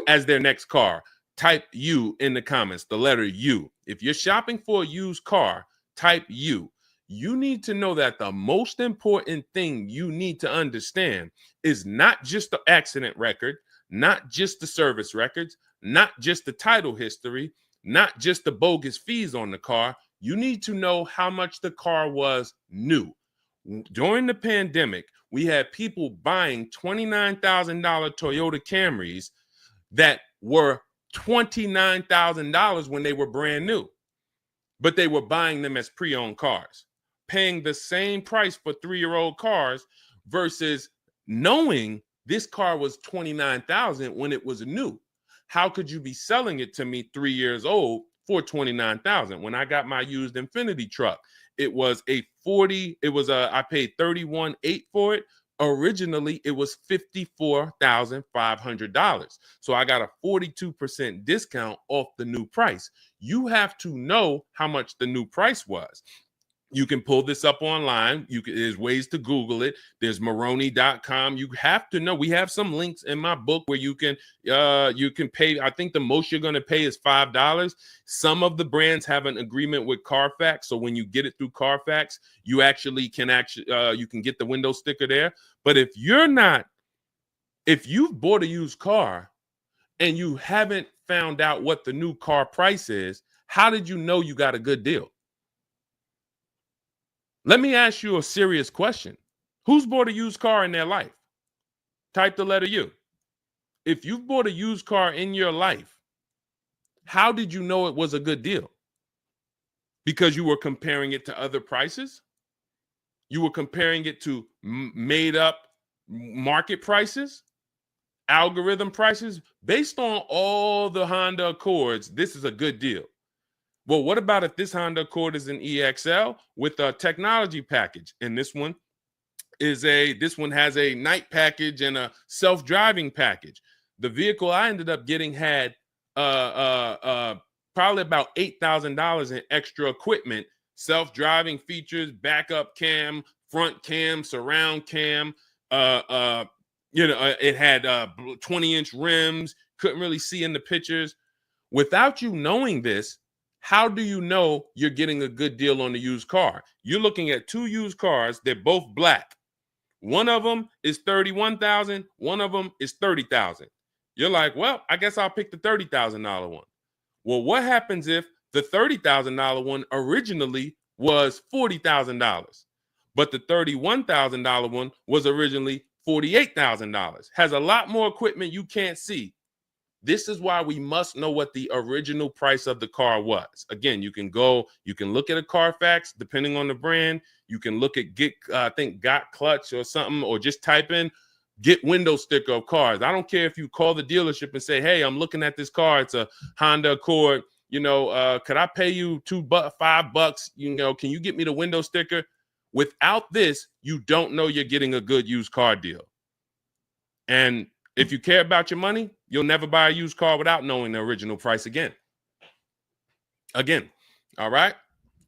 as their next car? Type U in the comments, the letter U. If you're shopping for a used car, type U. You need to know that the most important thing you need to understand is not just the accident record, not just the service records, not just the title history, not just the bogus fees on the car. You need to know how much the car was new. During the pandemic, we had people buying $29,000 Toyota Camrys that were $29,000 when they were brand new, but they were buying them as pre-owned cars, paying the same price for 3-year-old cars versus knowing this car was $29,000 when it was new. How could you be selling it to me 3 years old for $29,000? When I got my used Infiniti truck, it was I paid $31,800 for it. Originally, it was $54,500. So I got a 42% discount off the new price. You have to know how much the new price was. You can pull this up online. There's ways to Google it. There's Maroni.com. You have to know. We have some links in my book where you can pay. I think the most you're going to pay is $5. Some of the brands have an agreement with Carfax, so when you get it through Carfax, you can get the window sticker there. But if you've bought a used car and you haven't found out what the new car price is, how did you know you got a good deal? Let me ask you a serious question. Who's bought a used car in their life? Type the letter U. If you've bought a used car in your life, how did you know it was a good deal? Because you were comparing it to other prices? You were comparing it to made up market prices? Algorithm prices? Based on all the Honda Accords, this is a good deal. Well, what about if this Honda Accord is an EXL with a technology package? And this one has a night package and a self-driving package. The vehicle I ended up getting had probably about $8,000 in extra equipment, self-driving features, backup cam, front cam, surround cam. It had 20-inch rims. Couldn't really see in the pictures. Without you knowing this, how do you know you're getting a good deal on the used car? You're looking at two used cars. They're both black. One of them is $31,000. One of them is $30,000. You're like, well, I guess I'll pick the $30,000 one. Well, what happens if the $30,000 one originally was $40,000, but the $31,000 one was originally $48,000? Has a lot more equipment you can't see. This is why we must know what the original price of the car was. Again, you can look at a Carfax, depending on the brand. You can look at Got Clutch or something, or just type in get window sticker of cars. I don't care if you call the dealership and say, hey, I'm looking at this car. It's a Honda Accord. Could I pay you $5? Can you get me the window sticker? Without this, you don't know you're getting a good used car deal. And If you care about your money, you'll never buy a used car without knowing the original price again. All right.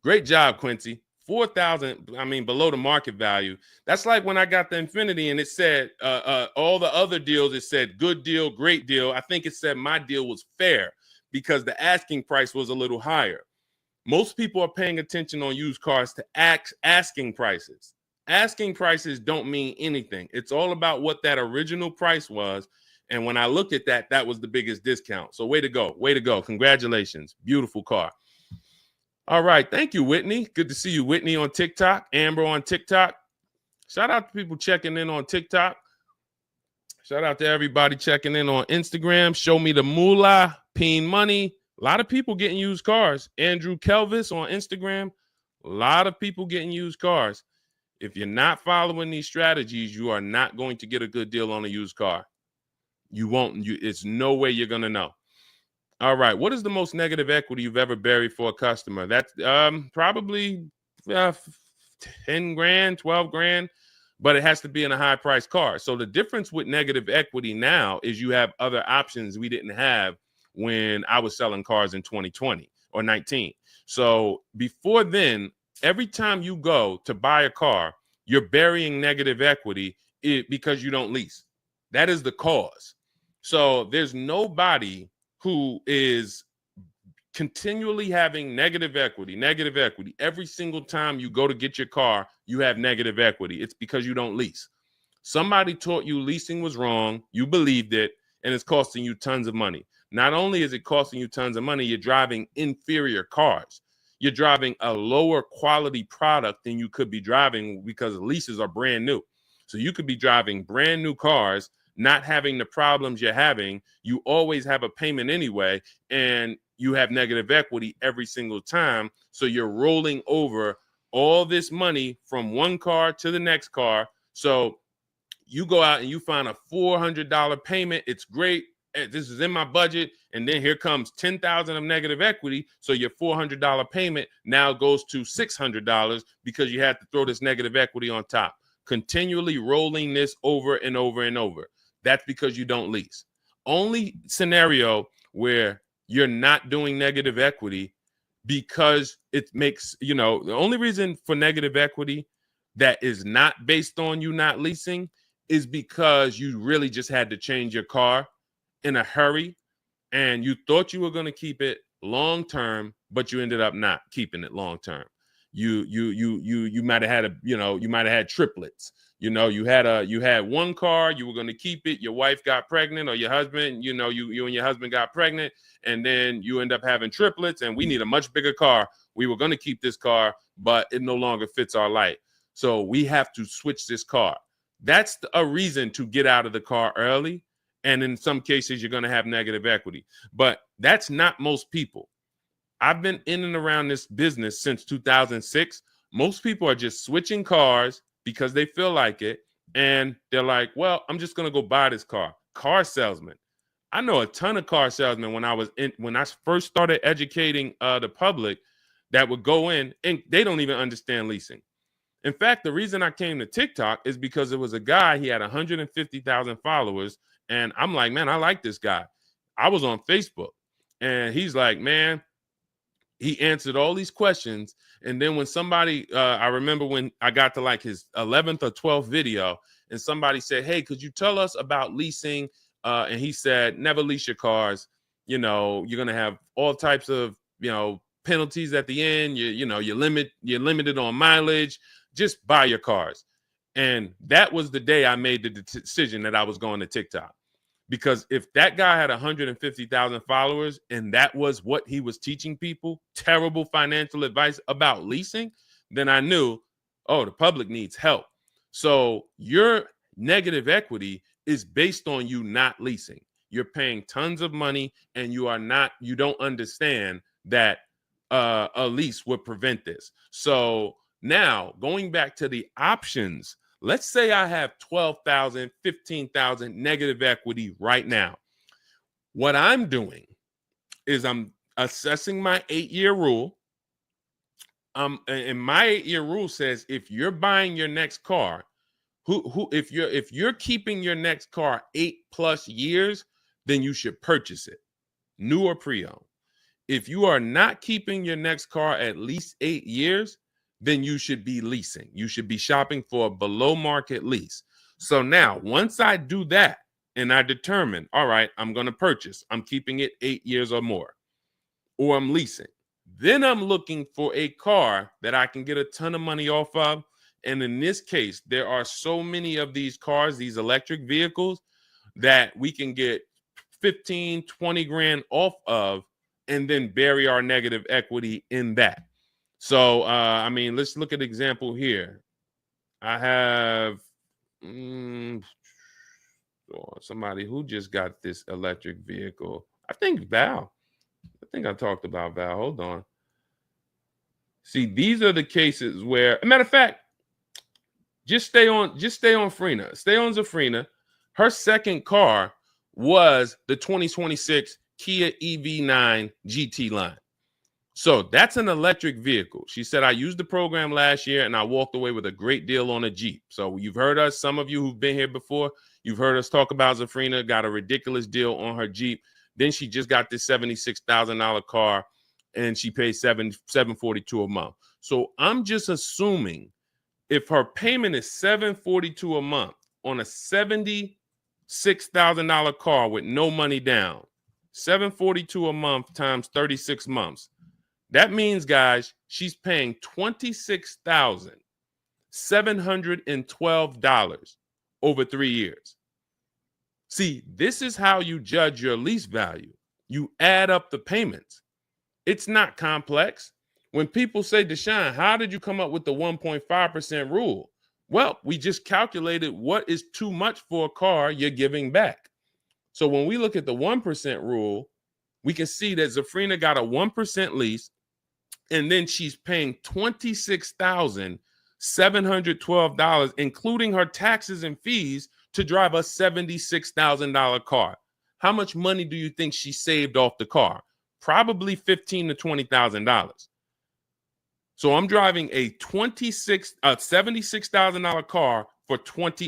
Great job, Quincy. 4,000, I mean, below the market value. That's like when I got the Infinity and it said all the other deals, it said good deal, great deal. I think it said my deal was fair because the asking price was a little higher. Most people are paying attention on used cars to asking prices. Asking prices don't mean anything. It's all about what that original price was. And when I looked at that, that was the biggest discount. So way to go. Way to go. Congratulations. Beautiful car. All right. Thank you, Whitney. Good to see you, Whitney, on TikTok. Amber on TikTok. Shout out to people checking in on TikTok. Shout out to everybody checking in on Instagram. Show me the moolah, Peen Money. A lot of people getting used cars. Andrew Kelvis on Instagram. A lot of people getting used cars. If you're not following these strategies, you are not going to get a good deal on a used car. You won't. It's no way you're going to know. All right. What is the most negative equity you've ever buried for a customer? That's probably 10 grand, 12 grand, but it has to be in a high price car. So the difference with negative equity now is you have other options we didn't have when I was selling cars in 2020 or 19. So before then, every time you go to buy a car, you're burying negative equity because you don't lease. That is the cause. So there's nobody who is continually having negative equity. Every single time you go to get your car, you have negative equity. It's because you don't lease. Somebody taught you leasing was wrong. You believed it, and it's costing you tons of money. Not only is it costing you tons of money, you're driving inferior cars. You're driving a lower quality product than you could be driving because leases are brand new. So you could be driving brand new cars, not having the problems you're having. You always have a payment anyway, and you have negative equity every single time. So you're rolling over all this money from one car to the next car. So you go out and you find a $400 payment. It's great. This is in my budget. And then here comes 10,000 of negative equity. So your $400 payment now goes to $600 because you had to throw this negative equity on top. Continually rolling this over and over and over. That's because you don't lease. Only scenario where you're not doing negative equity because it makes, the only reason for negative equity that is not based on you not leasing is because you really just had to change your car in a hurry and you thought you were going to keep it long term, but you ended up not keeping it long term. You might have had you might have had triplets. You had one car, you were going to keep it, your wife got pregnant, or your husband, you and your husband got pregnant, and then you end up having triplets, and we need a much bigger car. We were going to keep this car, but it no longer fits our life. So we have to switch this car. That's a reason to get out of the car early. And in some cases, you're going to have negative equity. But that's not most people. I've been in and around this business since 2006. Most people are just switching cars because they feel like it. And they're like, well, I'm just going to go buy this car. Car salesman. I know a ton of car salesmen when I first started educating the public that would go in and they don't even understand leasing. In fact, the reason I came to TikTok is because it was a guy, he had 150,000 followers. And I'm like, man, I like this guy. I was on Facebook and he's like, man, he answered all these questions. And then when somebody, I remember when I got to like his 11th or 12th video and somebody said, hey, could you tell us about leasing? And he said, never lease your cars. You're going to have all types of, penalties at the end. You're limited on mileage. Just buy your cars. And that was the day I made the decision that I was going to TikTok. Because if that guy had 150,000 followers and that was what he was teaching people, terrible financial advice about leasing, then I knew, oh, the public needs help. So your negative equity is based on you not leasing. You're paying tons of money and you don't understand that a lease would prevent this. So now going back to the options, let's say I have 12,000, 15,000 negative equity right now. What I'm doing is I'm assessing my 8-year rule. And my 8-year rule says if you're buying your next car, If you're keeping your next car 8+ years, then you should purchase it, new or pre-owned. If you are not keeping your next car at least 8 years, then you should be leasing. You should be shopping for a below market lease. So now, once I do that and I determine, all right, I'm going to purchase, I'm keeping it 8 years or more, or I'm leasing, then I'm looking for a car that I can get a ton of money off of. And in this case, there are so many of these cars, these electric vehicles, that we can get 15, 20 grand off of and then bury our negative equity in that. So, I mean, let's look at an example here. I have somebody who just got this electric vehicle. I think Val. I think I talked about Val. Hold on. See, these are the cases where, a matter of fact, just stay on Frina. Stay on Zafrina. Her second car was the 2026 Kia EV9 GT line. So that's an electric vehicle. She said, I used the program last year and I walked away with a great deal on a Jeep. So you've heard us, some of you who've been here before, you've heard us talk about Zafrina, got a ridiculous deal on her Jeep. Then she just got this $76,000 car and she paid $742 a month. So I'm just assuming if her payment is $742 a month on a $76,000 car with no money down, $742 a month times 36 months. That means, guys, she's paying $26,712 over 3 years. See, this is how you judge your lease value. You add up the payments. It's not complex. When people say, Deshone, how did you come up with the 1.5% rule? Well, we just calculated what is too much for a car you're giving back. So when we look at the 1% rule, we can see that Zafrina got a 1% lease, and then she's paying $26,712, including her taxes and fees, to drive a $76,000 car. How much money do you think she saved off the car? Probably $15,000 to $20,000. So I'm driving a $76,000 car for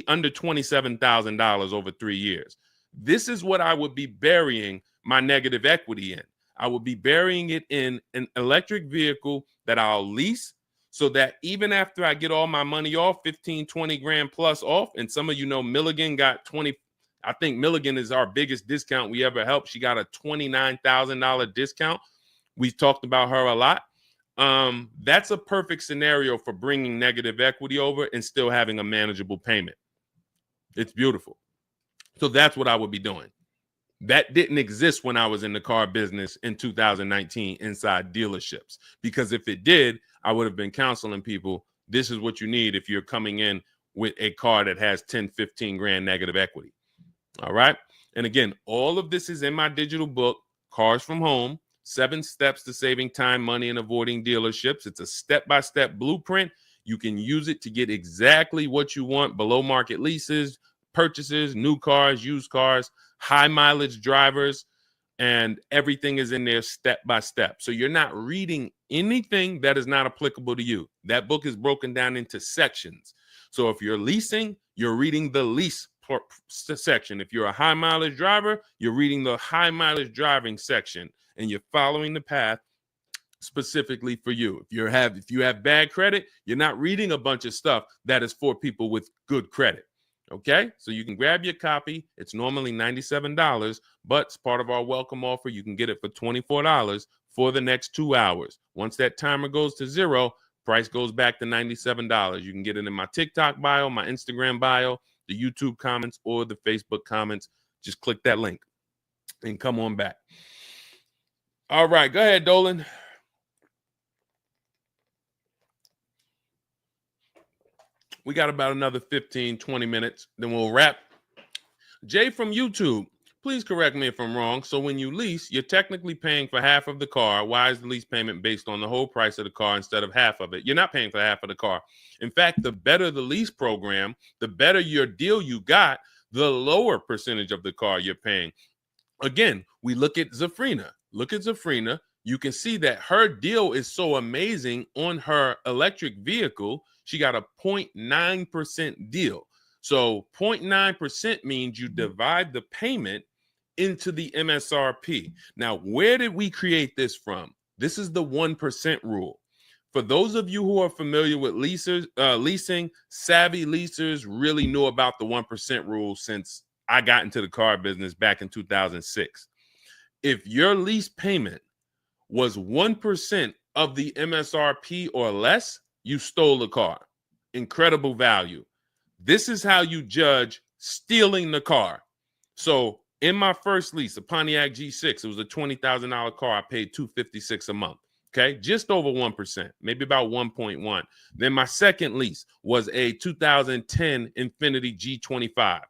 under $27,000 over 3 years. This is what I would be burying my negative equity in. I would be burying it in an electric vehicle that I'll lease, so that even after I get all my money off, 15, 20 grand plus off, and some of you know Milligan got 20. I think Milligan is our biggest discount we ever helped. She got a $29,000 discount. We've talked about her a lot. That's a perfect scenario for bringing negative equity over and still having a manageable payment. It's beautiful. So that's what I would be doing. That didn't exist when I was in the car business in 2019 inside dealerships, because if it did, I would have been counseling people. This is what you need if you're coming in with a car that has 10, 15 grand negative equity. All right. And again, all of this is in my digital book, Cars from Home, 7 Steps to Saving Time, Money, and Avoiding Dealerships. It's a step-by-step blueprint. You can use it to get exactly what you want: below market leases, purchases, new cars, used cars, high mileage drivers, and everything is in there step by step. So you're not reading anything that is not applicable to you. That book is broken down into sections. So if you're leasing, you're reading the lease section. If you're a high mileage driver, you're reading the high mileage driving section, and you're following the path specifically for you. If you have bad credit, you're not reading a bunch of stuff that is for people with good credit. Okay, so you can grab your copy. It's normally $97, but it's part of our welcome offer. You can get it for $24 for the next 2 hours. Once that timer goes to 0, price goes back to $97. You can get it in my TikTok bio, my Instagram bio, the YouTube comments, or the Facebook comments. Just click that link and come on back. All right, go ahead, Dolan. We got about another 15, 20 minutes. Then we'll wrap. Jay from YouTube, please correct me if I'm wrong. So when you lease, you're technically paying for half of the car. Why is the lease payment based on the whole price of the car instead of half of it? You're not paying for half of the car. In fact, the better the lease program, the better your deal you got, the lower percentage of the car you're paying. Again, we look at Zafrina. Look at Zafrina. You can see that her deal is so amazing on her electric vehicle. She got a 0.9% deal. So 0.9% means you divide the payment into the MSRP. Now, where did we create this from? This is the 1% rule. For those of you who are familiar with leasing, savvy leasers really knew about the 1% rule since I got into the car business back in 2006. If your lease payment was 1% of the MSRP or less, you stole the car. Incredible value. This is how you judge stealing the car. So in my first lease, a Pontiac G6, it was a $20,000 car. I paid $256 a month. Okay, just over 1%, maybe about 1.1. Then my second lease was a 2010 Infiniti G25.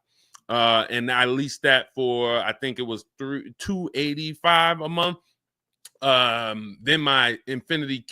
And I leased that for, I think it was $285 a month. Then my Infiniti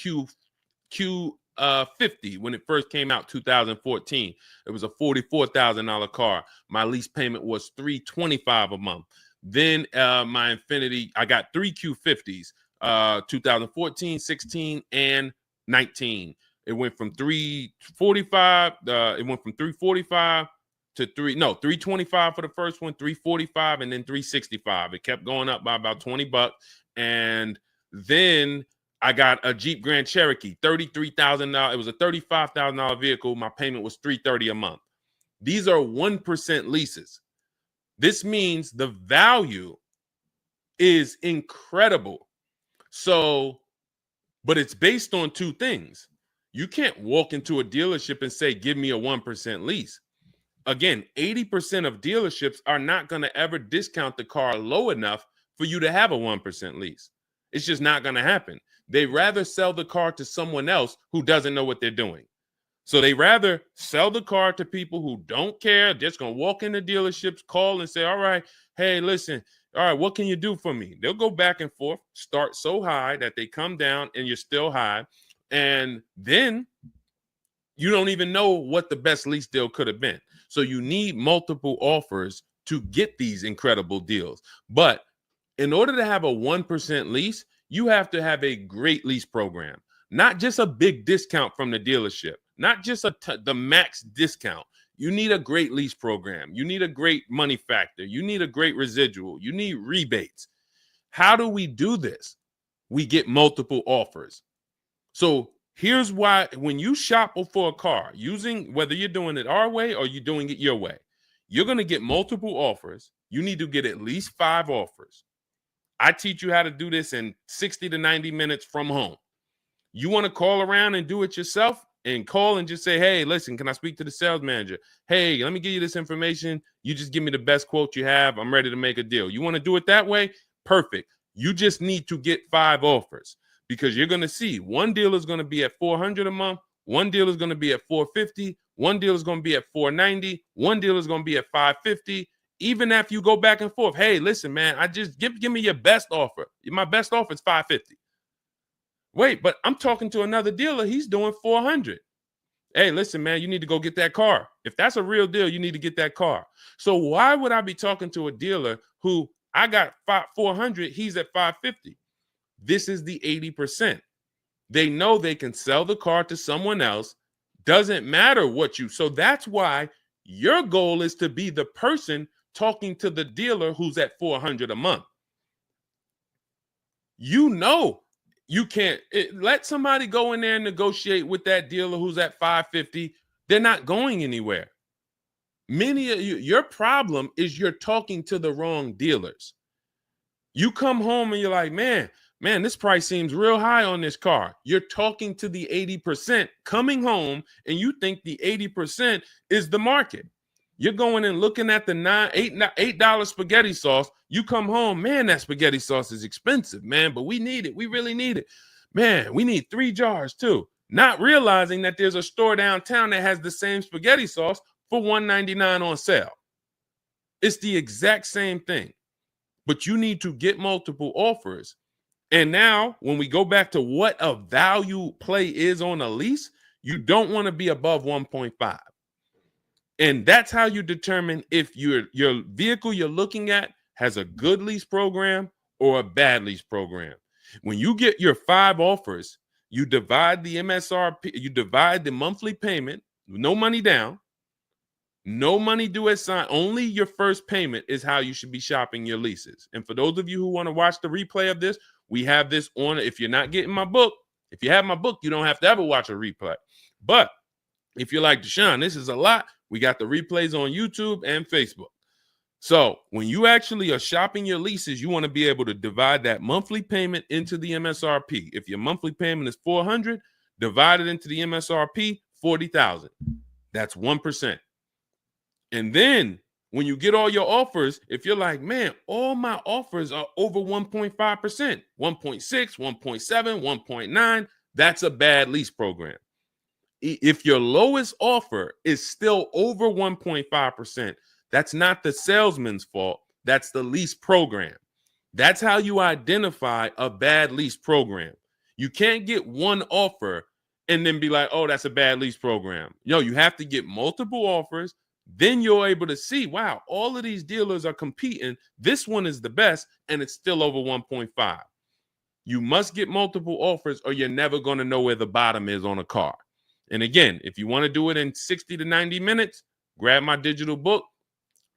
Q50, when it first came out, 2014, it was a $44,000 car. My lease payment was $325 a month. Then my Infiniti, I got three Q50s, 2014, 16, and 19. It went from 345. It went from 345 to 325 for the first one, 345, and then 365. It kept going up by about $20. And then I got a Jeep Grand Cherokee, $33,000. It was a $35,000 vehicle. My payment was $330 a month. These are 1% leases. This means the value is incredible. So, but it's based on two things. You can't walk into a dealership and say, give me a 1% lease. Again, 80% of dealerships are not going to ever discount the car low enough for you to have a 1% lease. It's just not going to happen. They rather sell the car to someone else who doesn't know what they're doing. So they rather sell the car to people who don't care, just going to walk into dealerships, call and say, all right, hey, listen, all right, what can you do for me? They'll go back and forth, start so high that they come down and you're still high. And then you don't even know what the best lease deal could have been. So you need multiple offers to get these incredible deals. But in order to have a 1% lease, you have to have a great lease program, not just a big discount from the dealership, not just the max discount. You need a great lease program. You need a great money factor. You need a great residual. You need rebates. How do we do this? We get multiple offers. So here's why: when you shop for a car, using whether you're doing it our way or you're doing it your way, you're going to get multiple offers. You need to get at least 5 offers. I teach you how to do this in 60 to 90 minutes from home. You want to call around and do it yourself, and call and just say, hey, listen, can I speak to the sales manager? Hey, let me give you this information. You just give me the best quote you have. I'm ready to make a deal. You want to do it that way? Perfect. You just need to get 5 offers, because you're going to see one deal is going to be at $400 a month. One deal is going to be at $450. One deal is going to be at $490. One deal is going to be at $550. Even after you go back and forth, hey, listen, man, I just give me your best offer. My best offer is $550. Wait, but I'm talking to another dealer. He's doing $400. Hey, listen, man, you need to go get that car. If that's a real deal, you need to get that car. So why would I be talking to a dealer who I got $400, he's at $550? This is the 80%. They know they can sell the car to someone else. Doesn't matter what you. So that's why your goal is to be the person talking to the dealer who's at $400 a month. You know, you can't let somebody go in there and negotiate with that dealer who's at $550. They're not going anywhere. Many of you, your problem is you're talking to the wrong dealers. You come home and you're like, man, this price seems real high on this car. You're talking to the 80% coming home, and you think the 80% is the market. You're going and looking at the $8 spaghetti sauce. You come home, man, that spaghetti sauce is expensive, man, but we need it. We really need it. Man, we need 3 jars too. Not realizing that there's a store downtown that has the same spaghetti sauce for $1.99 on sale. It's the exact same thing, but you need to get multiple offers. And now when we go back to what a value play is on a lease, you don't want to be above 1.5. And that's how you determine if your vehicle you're looking at has a good lease program or a bad lease program. When you get your 5 offers, you divide the MSRP, you divide the monthly payment, no money down, No money due at sign. Only your first payment is how you should be shopping your leases. And for those of you who want to watch the replay of this, we have this on. If you're not getting my book, if you have my book, you don't have to ever watch a replay. But if you're like, Deshone, this is a lot, we got the replays on YouTube and Facebook. So when you actually are shopping your leases, you want to be able to divide that monthly payment into the MSRP. If your monthly payment is $400, divide it into the MSRP, $40,000. That's 1%. And then when you get all your offers, if you're like, man, all my offers are over 1.5%, 1.6, 1.7, 1.9, that's a bad lease program. If your lowest offer is still over 1.5%, that's not the salesman's fault. That's the lease program. That's how you identify a bad lease program. You can't get one offer and then be like, oh, that's a bad lease program. You have to get multiple offers. Then you're able to see, wow, all of these dealers are competing. This one is the best, and it's still over 1.5. You must get multiple offers, or you're never going to know where the bottom is on a car. And again, if you want to do it in 60 to 90 minutes, grab my digital book.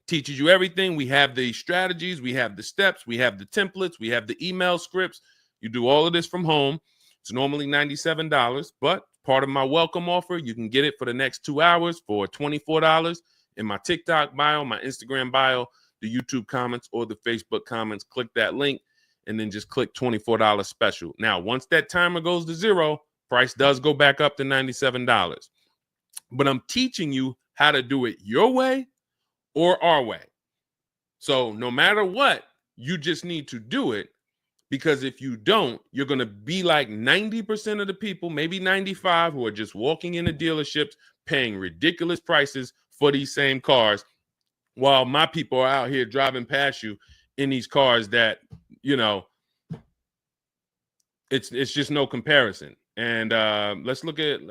Teaches you everything. We have the strategies, we have the steps, we have the templates, we have the email scripts. You do all of this from home. It's normally $97, but part of my welcome offer, you can get it for the next 2 hours for $24 in my TikTok bio, my Instagram bio, the YouTube comments, or the Facebook comments. Click that link and then just click $24 special. Now, once that timer goes to zero, price does go back up to $97. But I'm teaching you how to do it your way or our way. So no matter what, you just need to do it, because if you don't, you're going to be like 90% of the people, maybe 95, who are just walking into dealerships paying ridiculous prices for these same cars, while my people are out here driving past you in these cars that, it's just no comparison. And let's look at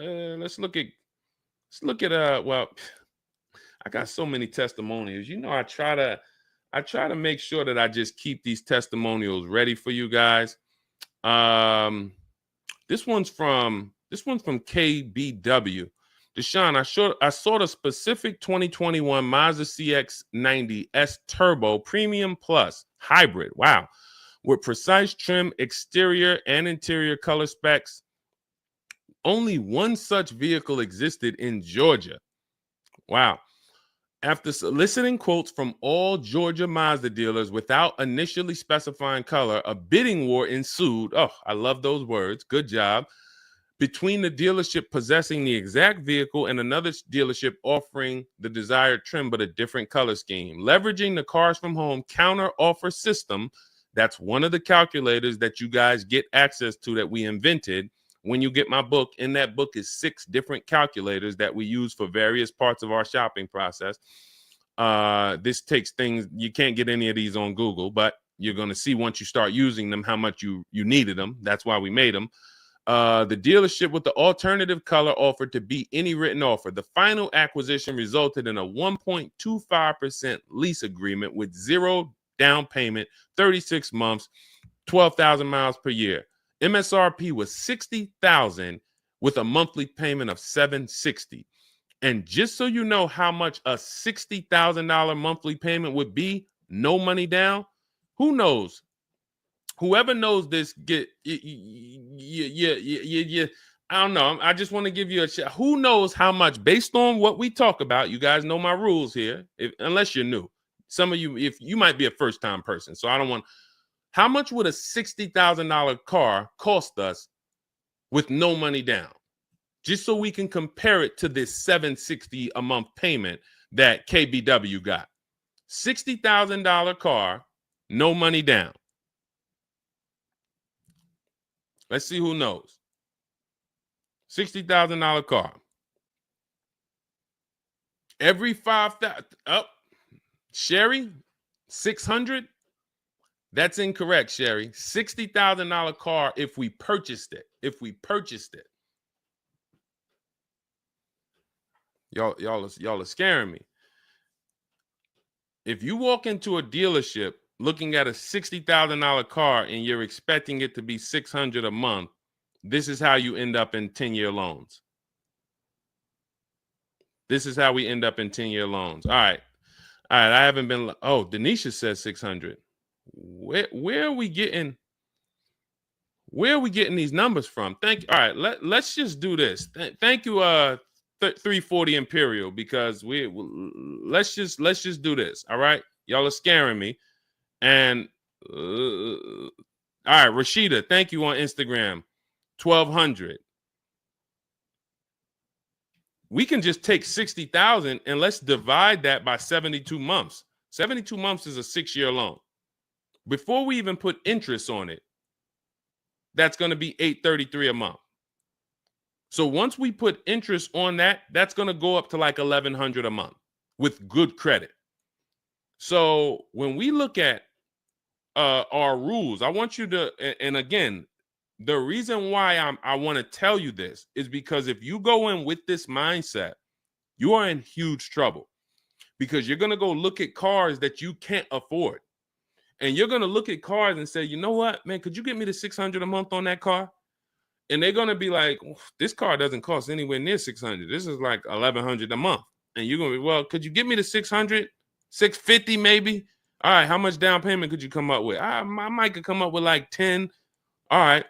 well, I got so many testimonials. I try to make sure that I just keep these testimonials ready for you guys. This one's from KBW. Deshone, I saw the specific 2021 Mazda CX-90 S Turbo Premium Plus Hybrid. Wow. With precise trim, exterior and interior color specs. Only one such vehicle existed in Georgia. Wow. After soliciting quotes from all Georgia Mazda dealers without initially specifying color, a bidding war ensued. Oh, I love those words. Good job. Between the dealership possessing the exact vehicle and another dealership offering the desired trim but a different color scheme. Leveraging the Cars from Home counter offer system, that's one of the calculators that you guys get access to that we invented. When you get my book, in that book is 6 different calculators that we use for various parts of our shopping process. This takes things, you can't get any of these on Google, but you're going to see once you start using them how much you needed them. That's why we made them. The dealership with the alternative color offered to beat any written offer. The final acquisition resulted in a 1.25% lease agreement with 0 down payment, 36 months, 12,000 miles per year. MSRP was $60,000 with a monthly payment of $760. And just so you know how much a $60,000 monthly payment would be, no money down, who knows? Whoever knows this, I don't know. I just want to give you a shot. Who knows how much, based on what we talk about, you guys know my rules here, unless you're new. Some of you, if you might be a first-time person, so I don't want. How much would a $60,000 car cost us with no money down? Just so we can compare it to this $760 a month payment that KBW got. $60,000 car, no money down. Let's see who knows. $60,000 car. Every 5,000 up. Sherry, 600. That's incorrect, Sherry. $60,000 car if we purchased it. Y'all are scaring me. If you walk into a dealership looking at a $60,000 car and you're expecting it to be $600 a month, this is how you end up in 10-year loans. This is how we end up in 10-year loans. All right. I haven't been. Oh, Denisha says 600. Where are we getting? Where are we getting these numbers from? Thank you. All right, let's just do this. Thank you, 340 Imperial, because let's just do this. All right, y'all are scaring me. And all right, Rashida, thank you on Instagram. 1,200. We can just take 60,000 and let's divide that by 72 months. 72 months is a 6-year loan. Before we even put interest on it, that's going to be $833 a month. So once we put interest on that, that's going to go up to like $1,100 a month with good credit. So when we look at our rules, I want you to, and again, the reason why I want to tell you this is because if you go in with this mindset, you are in huge trouble, because you're going to go look at cars that you can't afford. And you're going to look at cars and say, you know what, man, could you get me the $600 a month on that car? And they're going to be like, this car doesn't cost anywhere near $600. This is like $1,100 a month. And you're going to be, well, could you get me the $600, $650 maybe? All right, how much down payment could you come up with? I might could come up with like 10. All right.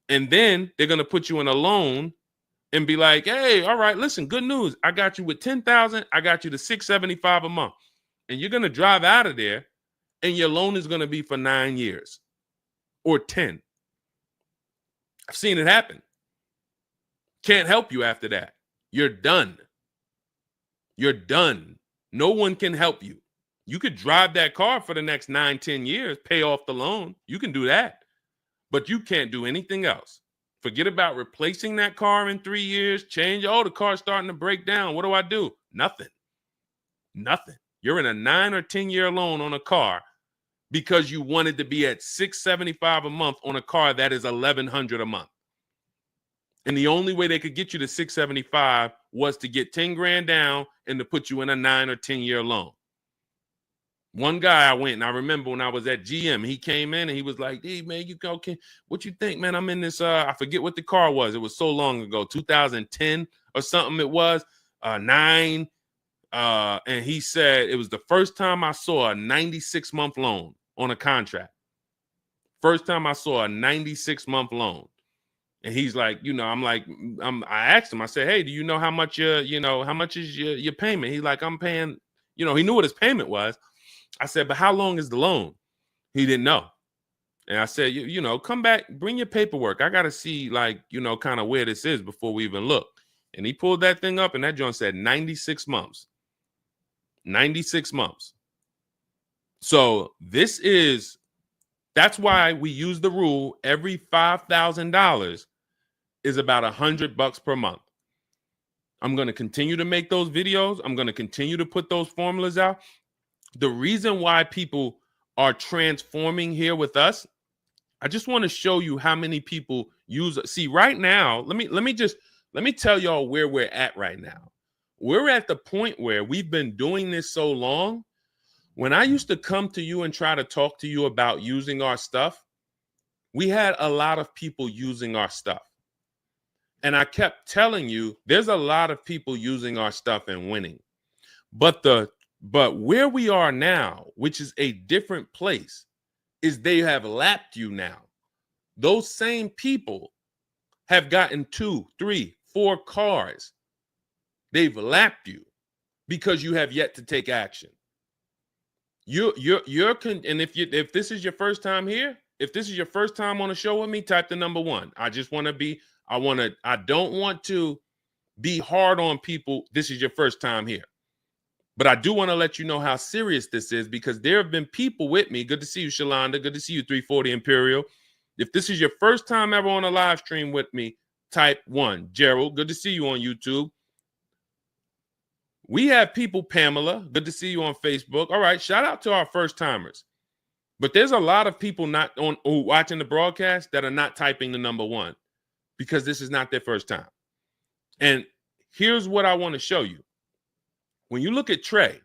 And then they're going to put you in a loan and be like, hey, all right, listen, good news. I got you with 10,000. I got you to $675 a month. And you're going to drive out of there and your loan is going to be for 9 years or 10. I've seen it happen. Can't help you after that. You're done. You're done. No one can help you. You could drive that car for the next 9, 10 years, pay off the loan. You can do that. But you can't do anything else. Forget about replacing that car in 3 years, change. Oh, the car's starting to break down. What do I do? Nothing. Nothing. You're in a 9 or 10-year loan on a car because you wanted to be at $675 a month on a car that is $1,100 a month. And the only way they could get you to $675 was to get 10 grand down and to put you in a 9 or 10-year loan. One guy I went, and I remember when I was at GM, he came in and he was like, hey, man, what you think, man? I'm in this, I forget what the car was. It was so long ago, 2010 or something it was, 9. And he said it was the first time I saw a 96-month loan on a contract. First time I saw a 96-month loan. And he's like, I asked him, I said, hey, do you know how much how much is your payment? He's like, I'm paying, he knew what his payment was. I said, but how long is the loan? He didn't know. And I said, come back, bring your paperwork. I got to see kind of where this is before we even look. And he pulled that thing up and that joint said 96 months. 96 months. So that's why we use the rule every $5,000 is about $100 per month. I'm going to continue to make those videos. I'm going to continue to put those formulas out. The reason why people are transforming here with us, I just want to show you how many people use it. See, right now, let me tell y'all where we're at right now. We're at the point where we've been doing this so long. When I used to come to you and try to talk to you about using our stuff, we had a lot of people using our stuff. And I kept telling you, there's a lot of people using our stuff and winning. But where we are now, which is a different place, is they have lapped you now. Those same people have gotten 2, 3, 4 cars. They've lapped you because you have yet to take action. And if this is your first time here, if this is your first time on a show with me, type the number 1. I don't want to be hard on people. This is your first time here. But I do want to let you know how serious this is, because there have been people with me. Good to see you, Shalonda. Good to see you, 340 Imperial. If this is your first time ever on a live stream with me, type 1. Gerald, good to see you on YouTube. We have people, Pamela, good to see you on Facebook. All right, shout out to our first timers. But there's a lot of people watching the broadcast that are not typing the number 1 because this is not their first time. And here's what I want to show you. When you look at Trey,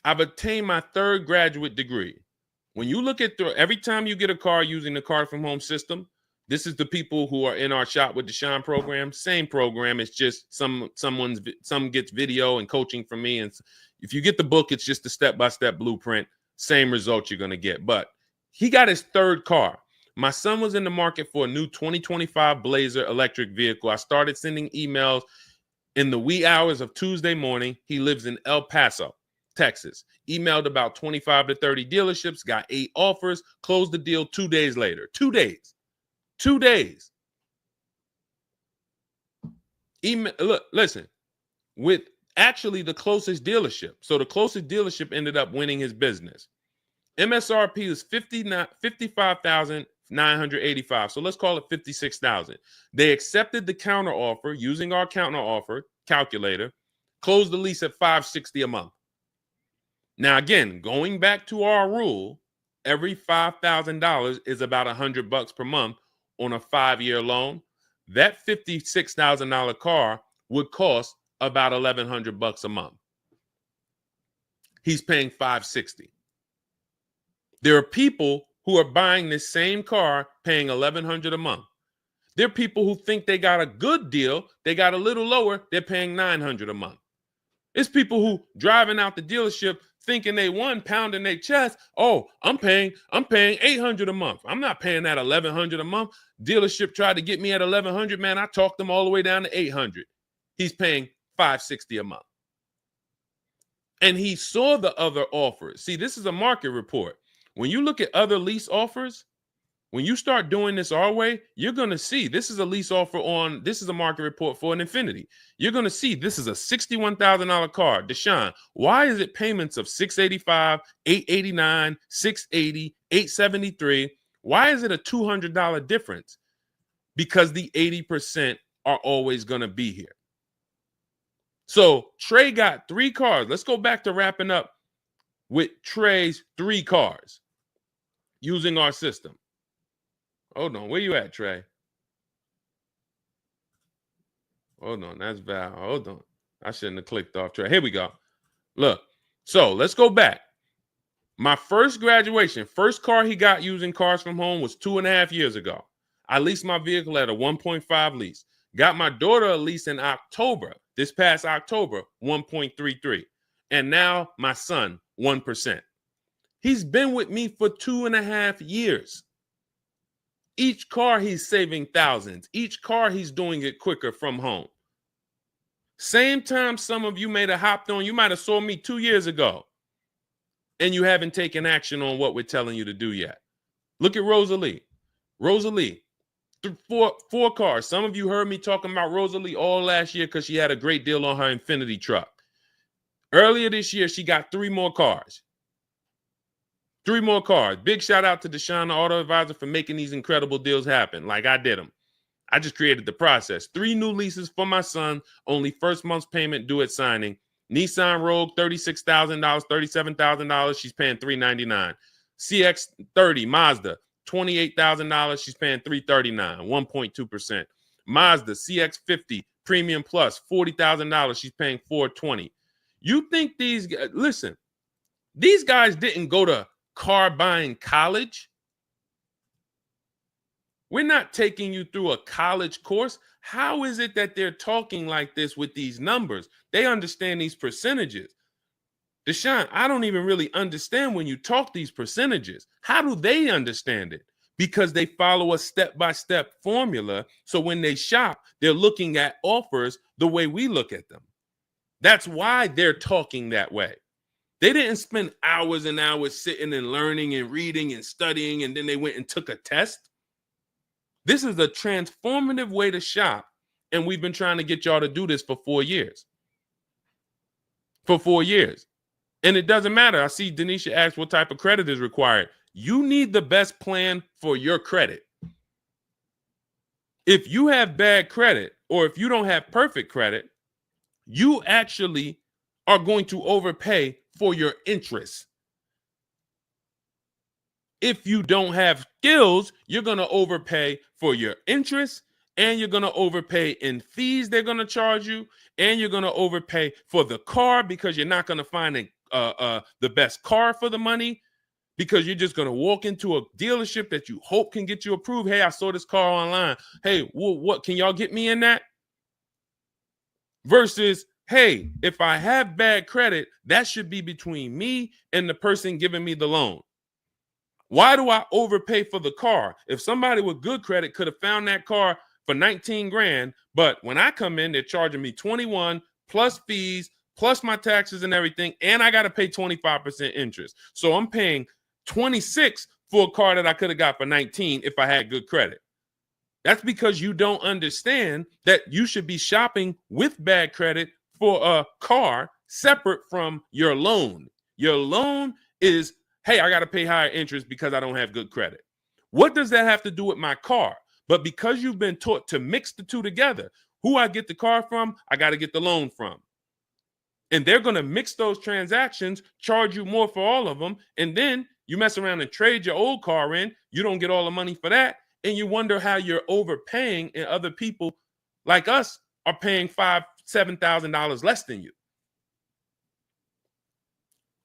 I've attained my 3rd graduate degree. When you look at every time you get a car using the car from home system, This is the people who are in our Shop with Deshone program. Same program. It's just some gets video and coaching from me. And if you get the book, it's just a step-by-step blueprint. Same results you're going to get. But he got his third car. My son was in the market for a new 2025 Blazer electric vehicle. I started sending emails in the wee hours of Tuesday morning. He lives in El Paso, Texas. Emailed about 25 to 30 dealerships, got 8 offers, closed the deal 2 days later. 2 days. 2 days. Email, look, listen, with actually the closest dealership. So the closest dealership ended up winning his business. MSRP is $55,985. So let's call it $56,000. They accepted the counter offer using our counter offer calculator, closed the lease at $560 a month. Now, again, going back to our rule, every $5,000 is about $100 per month on a 5-year loan. That $56,000 car would cost about $1,100 a month. He's paying $560. There are people who are buying this same car paying $1,100 a month. There are people who think they got a good deal. They got a little lower. They're paying $900 a month. It's people who driving out the dealership thinking they won, pounding their chest. Oh, I'm paying $800 a month. I'm not paying that $1,100 a month. Dealership tried to get me at $1,100. Man, I talked them all the way down to $800. He's paying $560 a month. And he saw the other offers. See, this is a market report. When you look at other lease offers, when you start doing this our way, you're going to see this is a lease offer on, this is a market report for an Infiniti. You're going to see this is a $61,000 car. Deshone, why is it payments of $685, $889, $680, $873? Why is it a $200 difference? Because the 80% are always going to be here. So Trey got 3 cars. Let's go back to wrapping up with Trey's 3 cars using our system. Hold on. Where you at, Trey? Hold on. That's Val. Hold on. I shouldn't have clicked off Trey. Here we go. Look. So let's go back. My first graduation, first car he got using Cars from Home was 2.5 years ago. I leased my vehicle at a 1.5 lease. Got my daughter a lease in October, this past October, 1.33. And now my son, 1%. He's been with me for 2.5 years. Each car he's saving thousands. Each car he's doing it quicker from home. Same time some of you may have hopped on, you might have saw me 2 years ago, and you haven't taken action on what we're telling you to do yet. Look at Rosalie. Rosalie, 4 cars. Some of you heard me talking about Rosalie all last year because she had a great deal on her Infiniti truck. Earlier this year, she got 3 more cars. 3 more cars. Big shout out to Deshone the Auto Advisor for making these incredible deals happen like I did them. I just created the process. 3 new leases for my son, only first month's payment due at signing. Nissan Rogue, $36,000, $37,000. She's paying $399. CX-30 Mazda, $28,000. She's paying $339, 1.2%. Mazda CX-50 Premium Plus, $40,000. She's paying $420. You think these guys, listen, these guys didn't go to car buying college. We're not taking you through a college course. How is it that they're talking like this with these numbers? They understand these percentages. Deshone, I don't even really understand when you talk these percentages. How do they understand it? Because they follow a step-by-step formula. So when they shop, they're looking at offers the way we look at them. That's why they're talking that way. They didn't spend hours and hours sitting and learning and reading and studying, and then they went and took a test. This is a transformative way to shop, and we've been trying to get y'all to do this for 4 years. For 4 years. And it doesn't matter. I see Denisha asked what type of credit is required. You need the best plan for your credit. If you have bad credit, or if you don't have perfect credit, you actually are going to overpay for your interest. If you don't have skills, you're going to overpay for your interest, and you're going to overpay in fees they're going to charge you, and you're going to overpay for the car because you're not going to find the best car for the money, because you're just going to walk into a dealership that you hope can get you approved. Hey, I saw this car online. Hey, what can y'all get me in that? Versus, hey, if I have bad credit, that should be between me and the person giving me the loan. Why do I overpay for the car? If somebody with good credit could have found that car for 19 grand, but when I come in, they're charging me 21 plus fees, plus my taxes and everything, and I got to pay 25% interest. So I'm paying 26 for a car that I could have got for 19 if I had good credit. That's because you don't understand that you should be shopping with bad credit for a car separate from your loan. Your loan is, hey, I got to pay higher interest because I don't have good credit. What does that have to do with my car? But because you've been taught to mix the two together, who I get the car from, I got to get the loan from. And they're going to mix those transactions, charge you more for all of them. And then you mess around and trade your old car in. You don't get all the money for that. And you wonder how you're overpaying and other people like us are paying $5,000, $7,000 less than you.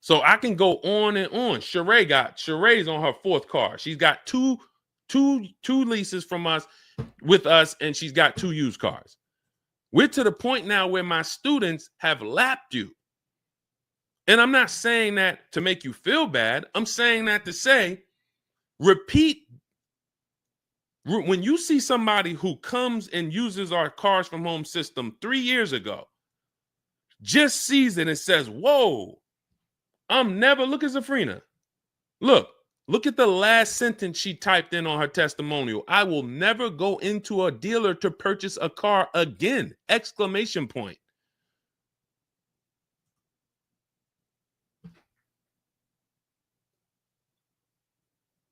So I can go on and on. Sheree's on her fourth car. She's got two leases from us with us, and she's got 2 used cars. We're to the point now where my students have lapped you. And I'm not saying that to make you feel bad. I'm saying that to say, repeat. When you see somebody who comes and uses our Cars from Home system 3 years ago, just sees it and says, whoa, look at Zafrina. Look at the last sentence she typed in on her testimonial. I will never go into a dealer to purchase a car again, exclamation point.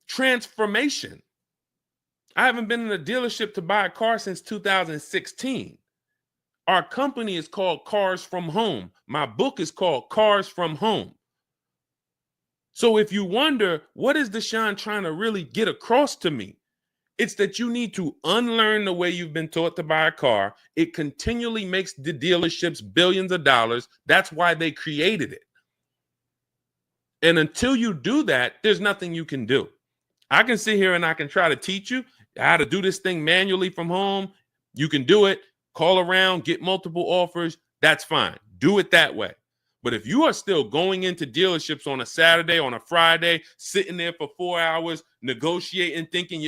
Transformation. I haven't been in a dealership to buy a car since 2016. Our company is called Cars from Home. My book is called Cars from Home. So if you wonder, what is Deshone trying to really get across to me? It's that you need to unlearn the way you've been taught to buy a car. It continually makes the dealerships billions of dollars. That's why they created it. And until you do that, there's nothing you can do. I can sit here and I can try to teach you how to do this thing manually from home. You can do it, call around, get multiple offers. That's fine. Do it that way. But if you are still going into dealerships on a Saturday, on a Friday, sitting there for 4 hours, negotiating, thinking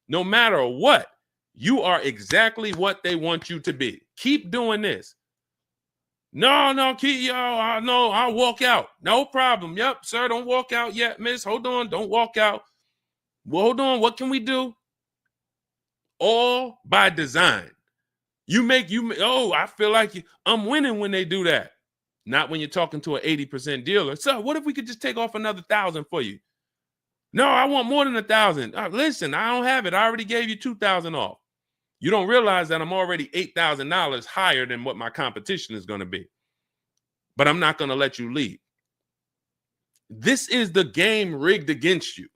no matter what, you are exactly what they want you to be. Keep doing this. No, I'll walk out. No problem. Yep, sir, don't walk out yet, miss. Hold on, don't walk out. Well, hold on, what can we do? All by design. I feel like I'm winning when they do that. Not when you're talking to an 80% dealer. So what if we could just take off another 1,000 for you? No, I want more than 1,000. Listen, I don't have it. I already gave you 2,000 off. You don't realize that I'm already $8,000 higher than what my competition is going to be. But I'm not going to let you leave. This is the game rigged against you.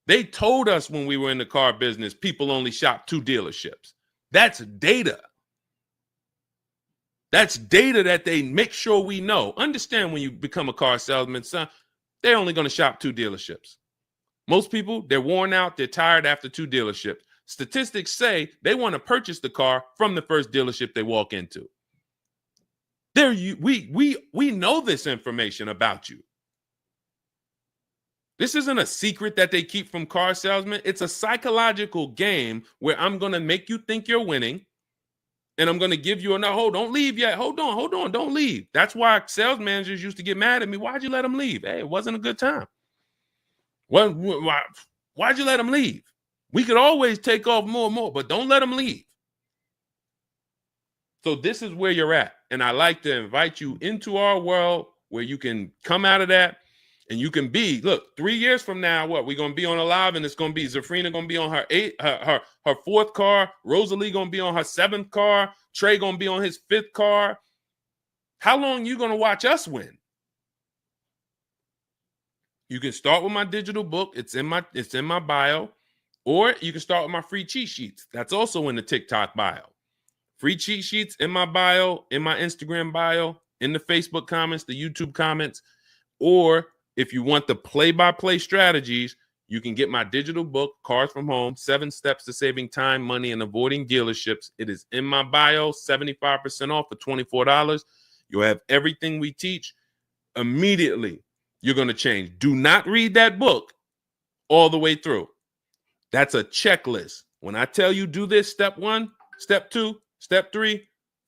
They told us when we were in the car business, people only shop 2 dealerships. That's data. That's data that they make sure we know. Understand when you become a car salesman, son, they're only going to shop 2 dealerships. Most people, they're worn out, they're tired after 2 dealerships. Statistics say they want to purchase the car from the first dealership they walk into. We know this information about you. This isn't a secret that they keep from car salesmen. It's a psychological game where I'm going to make you think you're winning, and I'm going to give you don't leave yet. Hold on, don't leave. That's why sales managers used to get mad at me. Why'd you let them leave? Hey, it wasn't a good time. Why'd you let them leave? We could always take off more and more, but don't let them leave. So this is where you're at. And I like to invite you into our world where you can come out of that and you can be, 3 years from now, we're going to be on a live, and it's going to be Zafrina going to be on her 4th car, Rosalie going to be on her 7th car, Trey going to be on his 5th car. How long you going to watch us win? You can start with my digital book. It's in my bio. Or you can start with my free cheat sheets. That's also in the TikTok bio. Free cheat sheets in my bio, in my Instagram bio, in the Facebook comments, the YouTube comments, or If you want the play-by-play strategies, you can get my digital book, Cars from Home, 7 Steps to Saving Time, Money, and Avoiding Dealerships. It is in my bio, 75% off for $24. You'll have everything we teach. Immediately, you're going to change. Do not read that book all the way through. That's a checklist. When I tell you do this, step 1, step 2, step 3,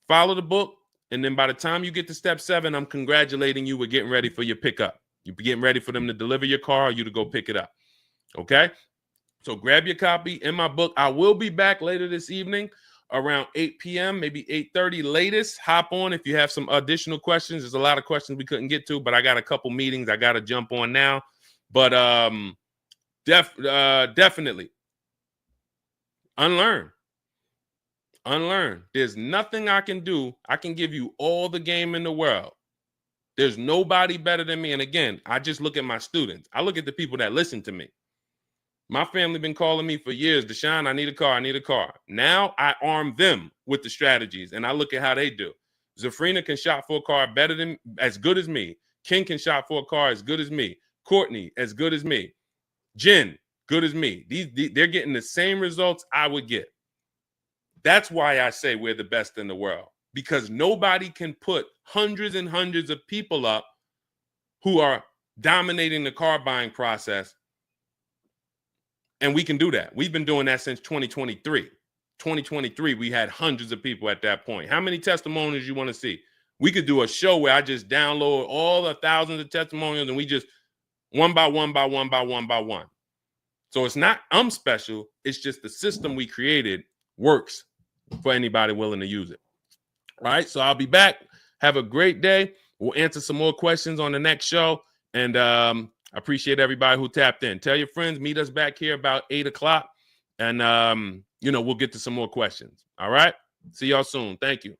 follow the book. And then by the time you get to step 7, I'm congratulating you. We're getting ready for your pickup. You're getting ready for them to deliver your car or you to go pick it up. Okay? So grab your copy in my book. I will be back later this evening around 8 p.m., maybe 8:30 latest. Hop on if you have some additional questions. There's a lot of questions we couldn't get to, but I got a couple meetings I got to jump on now. But definitely unlearn. There's nothing I can do. I can give you all the game in the world. There's nobody better than me. And again, I just look at my students. I look at the people that listen to me. My family been calling me for years, Deshone, I need a car. Now I arm them with the strategies, and I look at how they do. Zafrina can shop for a car as good as me. Ken can shop for a car as good as me. Courtney, as good as me. Jen, good as me. They're getting the same results I would get. That's why I say we're the best in the world, because nobody can put hundreds and hundreds of people up who are dominating the car buying process. And we can do that. We've been doing that since 2023. 2023, we had hundreds of people at that point. How many testimonials you want to see? We could do a show where I just download all the thousands of testimonials and we just one by one. So it's not I'm special. It's just the system we created works for anybody willing to use it. All right. So I'll be back. Have a great day. We'll answer some more questions on the next show. And I appreciate everybody who tapped in. Tell your friends, meet us back here about 8 o'clock. And, we'll get to some more questions. All right. See y'all soon. Thank you.